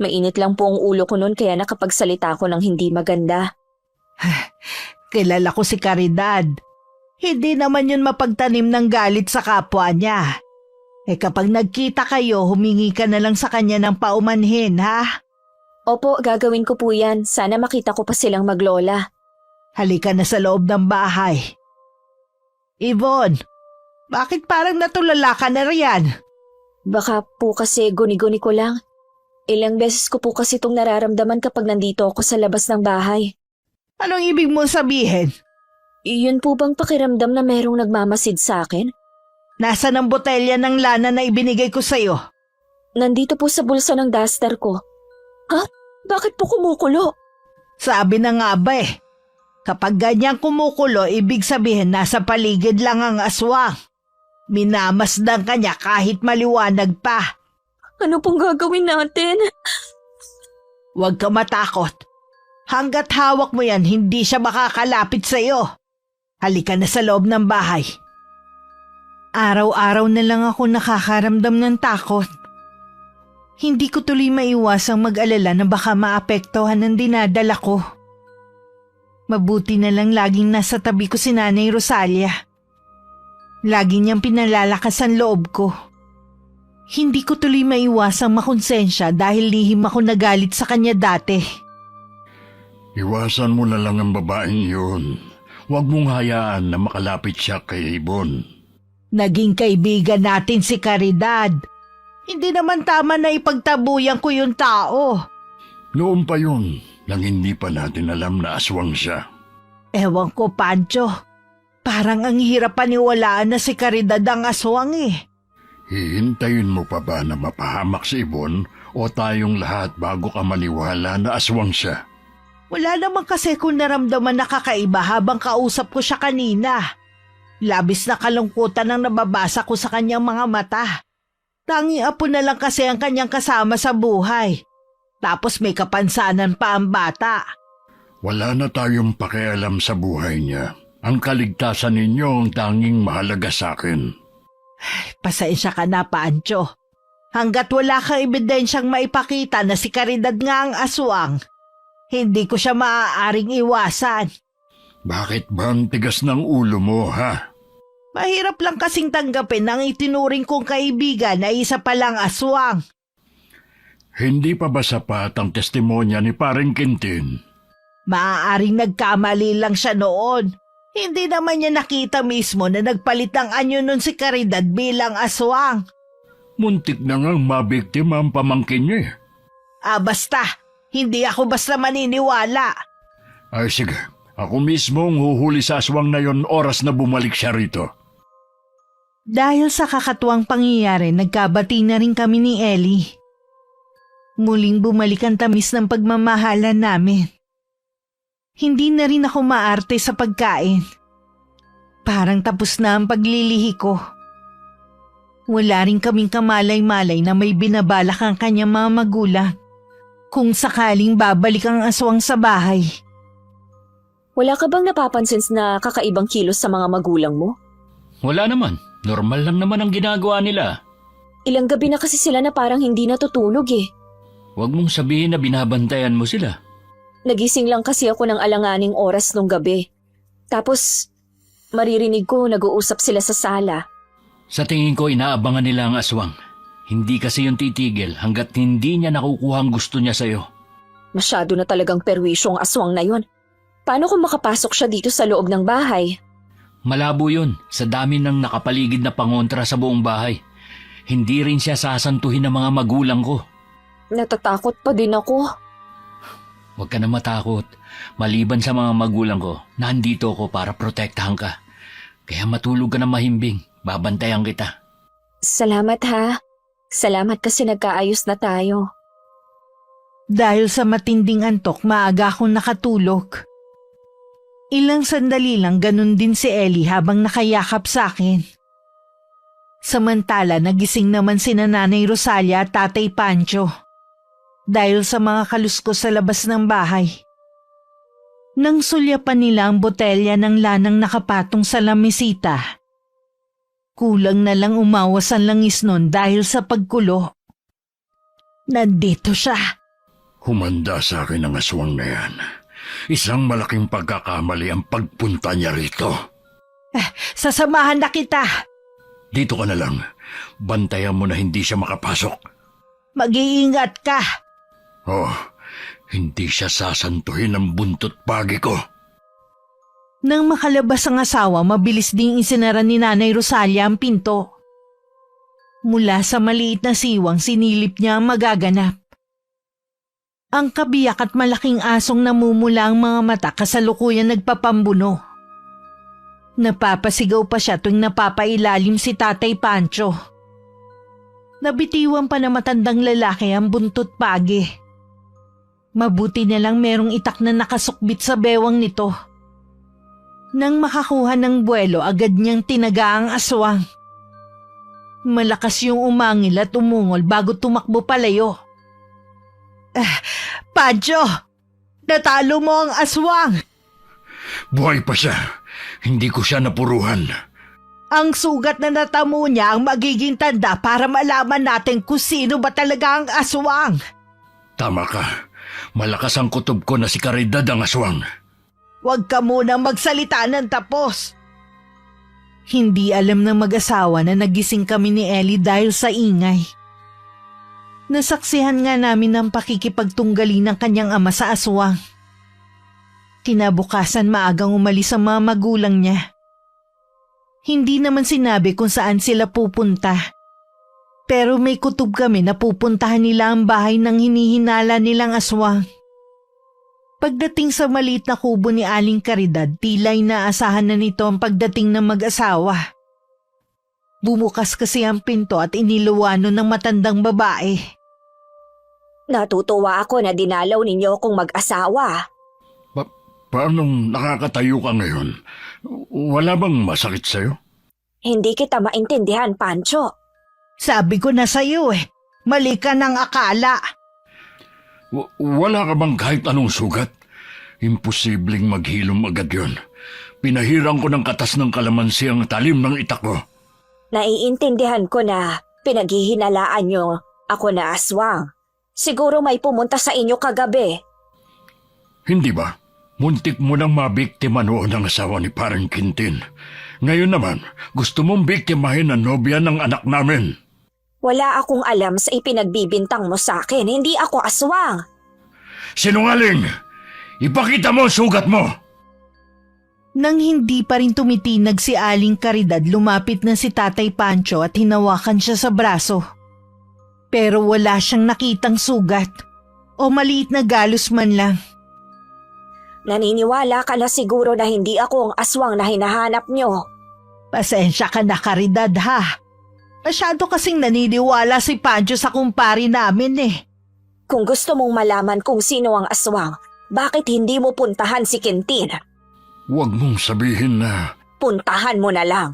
Mainit lang po ang ulo ko noon kaya nakapagsalita ko ng hindi maganda. Kilala ko si Caridad. Hindi naman yun mapagtanim ng galit sa kapwa niya. Kapag nagkita kayo, humingi ka na lang sa kanya ng paumanhin, ha? Opo, gagawin ko po yan. Sana makita ko pa silang maglola. Halika na sa loob ng bahay. Yvonne, bakit parang natulala ka na riyan? Baka po kasi guni-guni ko lang. Ilang beses ko po kasi itong nararamdaman kapag nandito ako sa labas ng bahay. Anong ibig mo sabihin? Iyon po bang pakiramdam na merong nagmamasid sa akin? Nasaan ang botelya ng lana na ibinigay ko sa'yo? Nandito po sa bulsa ng duster ko. Ha? Bakit po kumukulo? Sabi na nga ba kapag ganyang kumukulo, ibig sabihin nasa paligid lang ang aswang. Minamasdan ka niya kahit maliwanag pa. Ano pong gagawin natin? Huwag ka matakot. Hanggat hawak mo yan, hindi siya makakalapit sa'yo. Halika na sa loob ng bahay. Araw-araw na lang ako nakakaramdam ng takot. Hindi ko tuloy maiwasang mag-alala na baka maapektuhan ang dinadala ko. Mabuti na lang laging nasa tabi ko si Nanay Rosalia. Lagi niyang pinalalakas ang loob ko. Hindi ko tuloy maiwasang makonsensya dahil lihim ako nagalit sa kanya dati. Iwasan mo na lang ang babaeng yun. Huwag mong hayaan na makalapit siya kay Ibon. Naging kaibigan natin si Caridad. Hindi naman tama na ipagtabuyan ko yung tao. Noon pa yun, nang hindi pa natin alam na aswang siya. Ewan ko, Pancho. Parang ang hirap paniwalaan na si Caridad ang aswang Hihintayin mo pa ba na mapahamak si Ibon o tayong lahat bago ka maniwala na aswang siya? Wala naman kasi kung naramdaman na kakaiba habang kausap ko siya kanina. Labis na kalungkutan ang nababasa ko sa kanyang mga mata. Tanging apo na lang kasi ang kanyang kasama sa buhay. Tapos may kapansanan pa ang bata. Wala na tayong pakialam sa buhay niya. Ang kaligtasan ninyo ang tanging mahalaga sa akin. Pasensya ka na, Pancho. Hanggat wala kang ebidensyang maipakita na si Caridad nga ang aswang, hindi ko siya maaaring iwasan. Bakit ba ang tigas ng ulo mo, ha? Mahirap lang kasing tanggapin ang itinuring kong kaibigan na isa palang aswang. Hindi pa ba sapat ang testimonya ni Paring Quintin? Maaaring nagkamali lang siya noon. Hindi naman niya nakita mismo na nagpalit ng anyo nun si Caridad bilang aswang. Muntik na ngang mabiktima ang pamangkin niya. Basta. Hindi ako basta maniniwala. Ay sige, ako mismo ang huhuli sa aswang na yon oras na bumalik siya rito. Dahil sa kakatuwang pangyayari, nagkabati na rin kami ni Ellie. Muling bumalik ang tamis ng pagmamahalan namin. Hindi na rin ako maarte sa pagkain. Parang tapos na ang paglilihi ko. Wala rin kaming kamalay-malay na may binabalak ang kanyang mga magulang kung sakaling babalik ang aswang sa bahay. Wala ka bang napapansin na kakaibang kilos sa mga magulang mo? Wala naman. Normal lang naman ang ginagawa nila. Ilang gabi na kasi sila na parang hindi natutulog Huwag mong sabihin na binabantayan mo sila. Nagising lang kasi ako ng alanganing oras nung gabi. Tapos, maririnig ko nag-uusap sila sa sala. Sa tingin ko inaabangan nila ang aswang. Hindi kasi yung titigil hanggat hindi niya nakukuha ang gusto niya sa'yo. Masyado na talagang perwisyo ang aswang na yon. Paano kung makapasok siya dito sa loob ng bahay? Malabo yun sa dami ng nakapaligid na pangontra sa buong bahay. Hindi rin siya sasantuhin ng mga magulang ko. Natatakot pa din ako. Huwag ka na matakot. Maliban sa mga magulang ko, nandito ako para protektahan ka. Kaya matulog ka na mahimbing. Babantayan kita. Salamat ha. Salamat kasi nagkaayos na tayo. Dahil sa matinding antok, maaga akong nakatulog. Ilang sandali lang ganun din si Ellie habang nakayakap sa akin. Samantala nagising naman sina Nanay Rosalia at Tatay Pancho dahil sa mga kaluskos sa labas ng bahay. Nang sulyapan nila ang botelya ng lanang nakapatong sa lamisita, kulang na lang umawas ang langis nun dahil sa pagkulo. Nandito siya. Humanda sa akin ang aswang na yan. Isang malaking pagkakamali ang pagpunta niya rito. Sasamahan na kita. Dito ka na lang. Bantayan mo na hindi siya makapasok. Mag-iingat ka. Oh, hindi siya sasantuhin ng buntot pagi ko. Nang makalabas ang asawa, mabilis ding isinara ni Nanay Rosalia ang pinto. Mula sa maliit na siwang, sinilip niya ang magaganap. Ang kabiyak at malaking asong namumula ang mga mata kasalukuyan nagpapambuno. Napapasigaw pa siya tuwing napapailalim si Tatay Pancho. Nabitiwan pa na matandang lalaki ang buntot pagi. Mabuti na lang merong itak na nakasukbit sa bewang nito. Nang makakuha ng buwelo, agad niyang tinaga ang aswang. Malakas yung umangil at umungol bago tumakbo palayo. Pancho! Natalo mo ang aswang! Buhay pa siya. Hindi ko siya napuruhan. Ang sugat na natamo niya ang magiging tanda para malaman natin kung sino ba talaga ang aswang. Tama ka. Malakas ang kutob ko na si Caridad ang aswang. Huwag ka munang magsalita ng tapos. Hindi alam ng mag-asawa na nagising kami ni Ellie dahil sa ingay. Nasaksihan nga namin ang pakikipagtunggali ng kanyang ama sa aswang. Kinabukasan maagang umalis ang mga magulang niya. Hindi naman sinabi kung saan sila pupunta. Pero may kutob kami na pupuntahan nila ang bahay ng hinihinala nilang aswang. Pagdating sa maliit na kubo ni Aling Caridad, tila inaasahan na nito ang pagdating ng mag-asawa. Bumukas kasi ang pinto at iniluwano ng matandang babae. Natutuwa ako na dinalaw ninyo akong mag-asawa. Paano nakakatayo ka ngayon? Wala bang masakit sa'yo? Hindi kita maintindihan, Pancho. Sabi ko na sa'yo mali ka ng akala. Wala ka bang kahit anong sugat? Imposibleng maghilom agad yun. Pinahirang ko ng katas ng kalamansi ang talim ng itak ko. Naiintindihan ko na pinaghihinalaan nyo ako na aswang. Siguro may pumunta sa inyo kagabi. Hindi ba? Muntik mo nang mabiktima noon ang asawa ni Parang Quintin. Ngayon naman, gusto mong biktimahin ang nobya ng anak namin. Wala akong alam sa ipinagbibintang mo sa akin. Hindi ako aswang. Sinungaling! Ipakita mo ang sugat mo! Nang hindi pa rin tumitinag si Aling Caridad, lumapit na si Tatay Pancho at hinawakan siya sa braso. Pero wala siyang nakitang sugat o maliit na galos man lang. Naniniwala ka na siguro na hindi ako ang aswang na hinahanap nyo. Pasensya ka na, Caridad, ha? Masyado kasing naniniwala si Pancho sa kumpari namin Kung gusto mong malaman kung sino ang aswang, bakit hindi mo puntahan si Quintin? Huwag mong sabihin na... Puntahan mo na lang.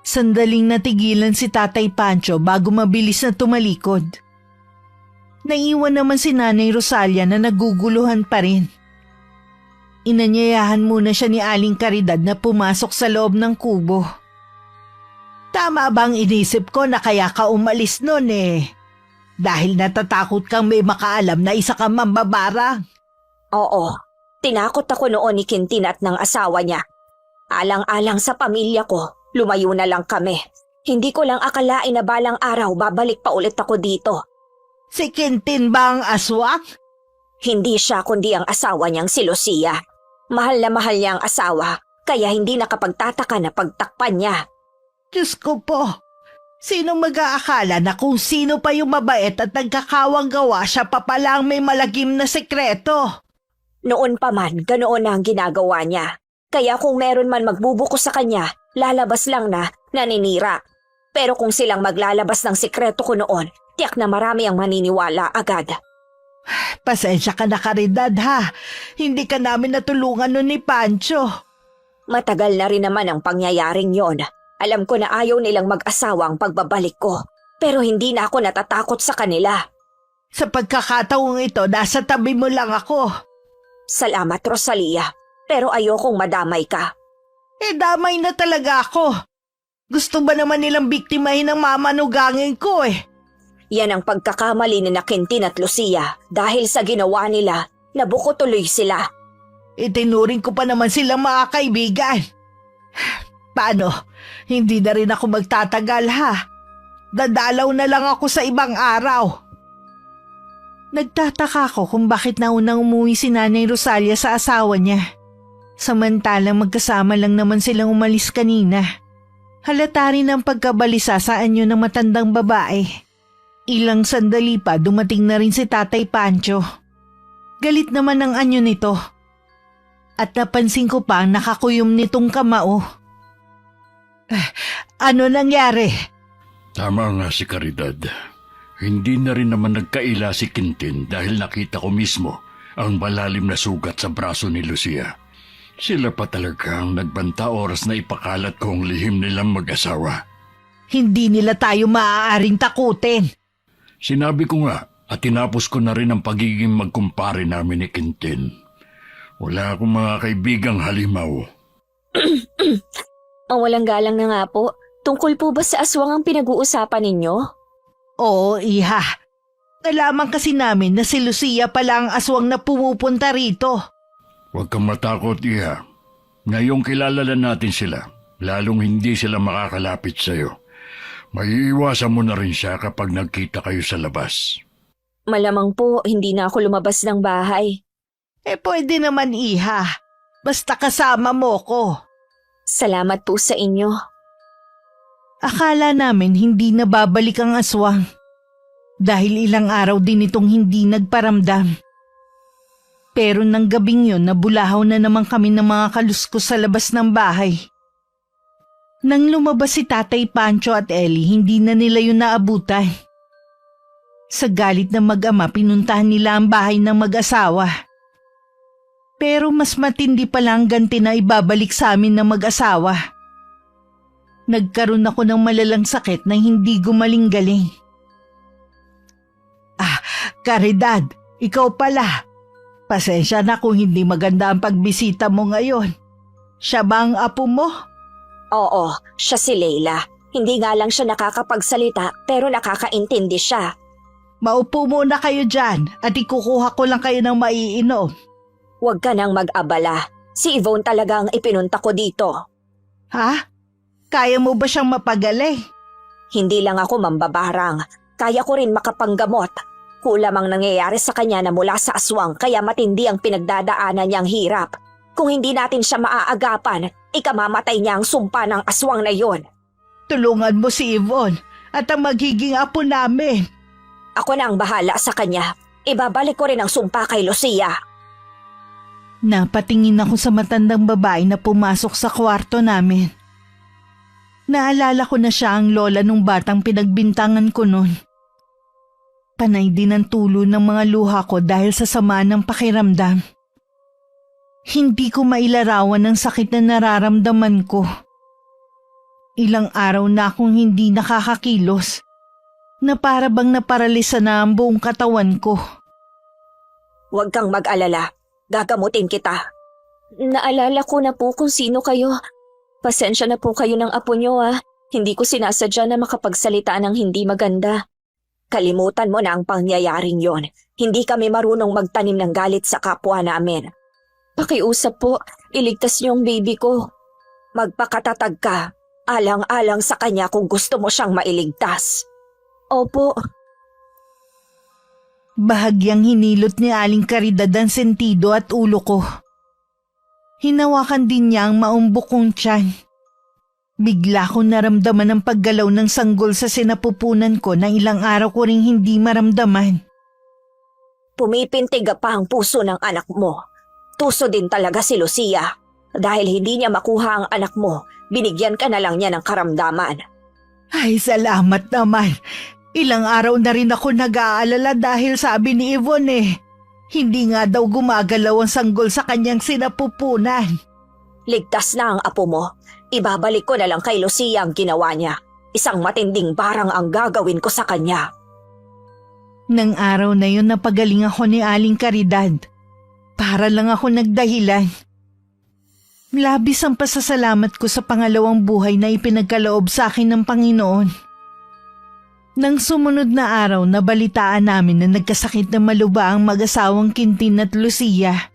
Sandaling natigilan si Tatay Pancho bago mabilis na tumalikod. Naiwan naman si Nanay Rosalia na naguguluhan pa rin. Inanyayahan muna siya ni Aling Caridad na pumasok sa loob ng kubo. Tama bang inisip ko na kaya ka umalis nun Dahil natatakot kang may makaalam na isa kang mambabarang? Oo, tinakot ako noon ni Quintin at ng asawa niya. Alang-alang sa pamilya ko, lumayo na lang kami. Hindi ko lang akalain na balang araw babalik pa ulit ako dito. Si Quintin ba ang aswang? Hindi siya kundi ang asawa niyang si Lucia. Mahal na mahal niya ang asawa, kaya hindi nakapagtataka na pagtakpan niya. Diyos ko po, sinong mag-aakala na kung sino pa yung mabait at nagkakawang gawa siya pa palang may malagim na sekreto? Noon pa man, ganoon na ang ginagawa niya. Kaya kung meron man magbubuko sa kanya, lalabas lang na naninira. Pero kung silang maglalabas ng sikreto ko noon, tiyak na marami ang maniniwala agad. Pasensya ka na, Caridad, ha. Hindi ka namin natulungan nun ni Pancho. Matagal na rin naman ang pangyayaring yon. Alam ko na ayaw nilang mag-asawa ang pagbabalik ko. Pero hindi na ako natatakot sa kanila. Sa pagkakataong ito, nasa tabi mo lang ako. Salamat, Rosalia. Pero ayokong madamay ka. Damay na talaga ako. Gusto ba naman nilang biktimahin ang mamanugangin ko eh? Yan ang pagkakamali ni Quintin at Lucia. Dahil sa ginawa nila, nabuko tuloy sila. Itinuring ko pa naman silang mga kaibigan. Paano? Hindi na rin ako magtatagal, ha? Dadalaw na lang ako sa ibang araw. Nagtataka ko kung bakit naunang umuwi si Nanay Rosalia sa asawa niya. Samantalang magkasama lang naman silang umalis kanina. Halata rin ang pagkabalisa sa anyo ng matandang babae. Ilang sandali pa dumating na rin si Tatay Pancho. Galit naman ang anyo nito. At napansin ko pa ang nakakuyom nitong kamao. Ano nangyari? Tama nga si Caridad. Hindi na rin naman nagkaila si Quintin dahil nakita ko mismo ang malalim na sugat sa braso ni Lucia. Sila pa talagang nagbanta oras na ipakalat ko ang lihim nilang mag-asawa. Hindi nila tayo maaaring takutin. Sinabi ko nga at tinapos ko na rin ang pagiging magkumpare namin ni Quintin. Wala akong mga kaibigang halimaw. Ang walang galang na nga po. Tungkol po ba sa aswang ang pinag-uusapan ninyo? Oo, iha. Nalaman kasi namin na si Lucia pala ang aswang na pumupunta rito. Huwag kang matakot, Iha. Ngayong kilala na natin sila, lalong hindi sila makakalapit sa'yo. Maiiwasan mo na rin siya kapag nagkita kayo sa labas. Malamang po, hindi na ako lumabas ng bahay. Pwede naman, iha. Basta kasama mo ko. Salamat po sa inyo. Akala namin hindi na babalik ang aswang. Dahil ilang araw din itong hindi nagparamdam. Pero nang gabing yun, nabulahaw na naman kami ng mga kaluskos sa labas ng bahay. Nang lumabas si Tatay Pancho at Ellie, hindi na nila yun naabutan. Sa galit ng mag-ama, pinuntahan nila ang bahay ng mag-asawa. Pero mas matindi pala ang ganti na ibabalik sa amin ng mag-asawa. Nagkaroon ako ng malalang sakit na hindi gumaling-galing. Caridad, ikaw pala. Pasensya na kung hindi maganda ang pagbisita mo ngayon. Siya ba ang apo mo? Oo, siya si Leila. Hindi nga lang siya nakakapagsalita pero nakakaintindi siya. Maupo muna kayo dyan at ikukuha ko lang kayo ng maiinom. Huwag ka nang mag-abala. Si Yvonne talaga ang ipinunta ko dito. Ha? Kaya mo ba siyang mapagaling? Hindi lang ako mambabarang. Kaya ko rin makapanggamot. Kulam ang nangyayari sa kanya na mula sa aswang kaya matindi ang pinagdadaanan niyang hirap. Kung hindi natin siya maaagapan, ikamamatay niya ang sumpa ng aswang na yon. Tulungan mo si Yvonne at ang magiging apo namin. Ako na ang bahala sa kanya. Ibabalik ko rin ang sumpa kay Lucia. Napatingin ako sa matandang babae na pumasok sa kwarto namin. Naalala ko na siya ang lola nung batang pinagbintangan ko noon. Panay din ang tulo ng mga luha ko dahil sa sama ng pakiramdam. Hindi ko mailarawan ang sakit na nararamdaman ko. Ilang araw na akong hindi nakakakilos, na para bang naparalisa na ang buong katawan ko. Huwag kang mag-alala. Gagamutin kita. Naalala ko na po kung sino kayo. Pasensya na po kayo ng apo nyo Hindi ko sinasadya na makapagsalita ng hindi maganda. Kalimutan mo na ang pangyayaring yon. Hindi kami marunong magtanim ng galit sa kapwa namin. Pakiusap po, iligtas niyo ang baby ko. Magpakatatag ka, alang-alang sa kanya kung gusto mo siyang mailigtas. Opo. Bahagyang hinilot ni Aling Caridad ang sentido at ulo ko. Hinawakan din niya ang maumbok kong tiyan. Bigla ko naramdaman ang paggalaw ng sanggol sa sinapupunan ko na ilang araw ko ring hindi maramdaman. Pumipintig pa ang puso ng anak mo. Tuso din talaga si Lucia. Dahil hindi niya makuha ang anak mo, binigyan ka na lang niya ng karamdaman. Ay, salamat naman. Ilang araw na rin ako nag-aalala dahil sabi ni Yvonne hindi nga daw gumagalaw ang sanggol sa kanyang sinapupunan. Ligtas na ang apo mo. Ibabalik ko na lang kay Lucia ang ginawa niya. Isang matinding barang ang gagawin ko sa kanya. Nang araw na yun napagaling ako ni Aling Caridad. Para lang ako nagdahilan. Labis ang pasasalamat ko sa pangalawang buhay na ipinagkaloob sa akin ng Panginoon. Nang sumunod na araw nabalitaan namin na nagkasakit na maluba ang mag-asawang Quintin at Lucia.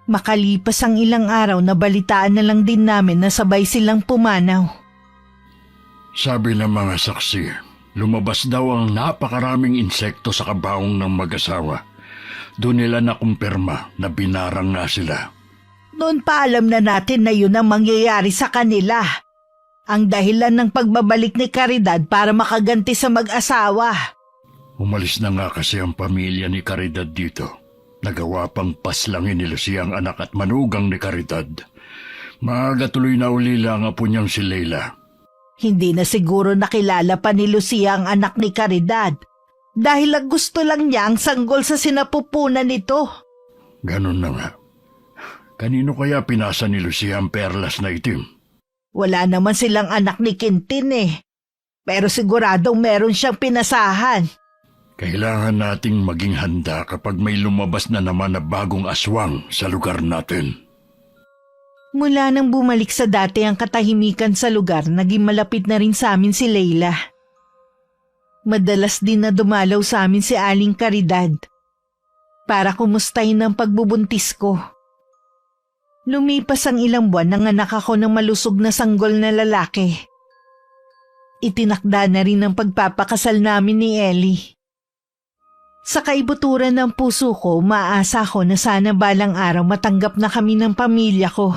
Makalipas ang ilang araw nabalitaan na lang din namin na sabay silang pumanaw. Sabi ng mga saksi, lumabas daw ang napakaraming insekto sa kabaong ng mag-asawa. Doon nila nakumpirma na binarang nga sila. Noon pa alam na natin na yun ang mangyayari sa kanila. Ang dahilan ng pagbabalik ni Caridad para makaganti sa mag-asawa. Umalis na nga kasi ang pamilya ni Caridad dito. Nagawa pang paslangin ni Lucia ang anak at manugang ni Caridad. Maaga tuloy na ulila ang apo niyang si Leila. Hindi na siguro nakilala pa ni Lucia ang anak ni Caridad. Dahil ang gusto lang niya ang sanggol sa sinapupunan nito. Ganun na nga. Kanino kaya pinasa ni Lucia ang perlas na itim? Wala naman silang anak ni Quintin eh. Pero siguradong meron siyang pinasahan. Kailangan nating maging handa kapag may lumabas na naman na bagong aswang sa lugar natin. Mula nang bumalik sa dati ang katahimikan sa lugar, naging malapit na rin sa amin si Leila. Madalas din na dumalaw sa amin si Aling Caridad para kumustahin ang pagbubuntis ko. Lumipas ang ilang buwan nang anak ako ng malusog na sanggol na lalaki. Itinakda na rin ang pagpapakasal namin ni Ellie. Sa kaibuturan ng puso ko, maasa ko na sana balang araw matanggap na kami ng pamilya ko.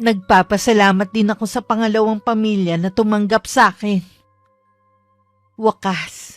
Nagpapasalamat din ako sa pangalawang pamilya na tumanggap sa akin. Wakas,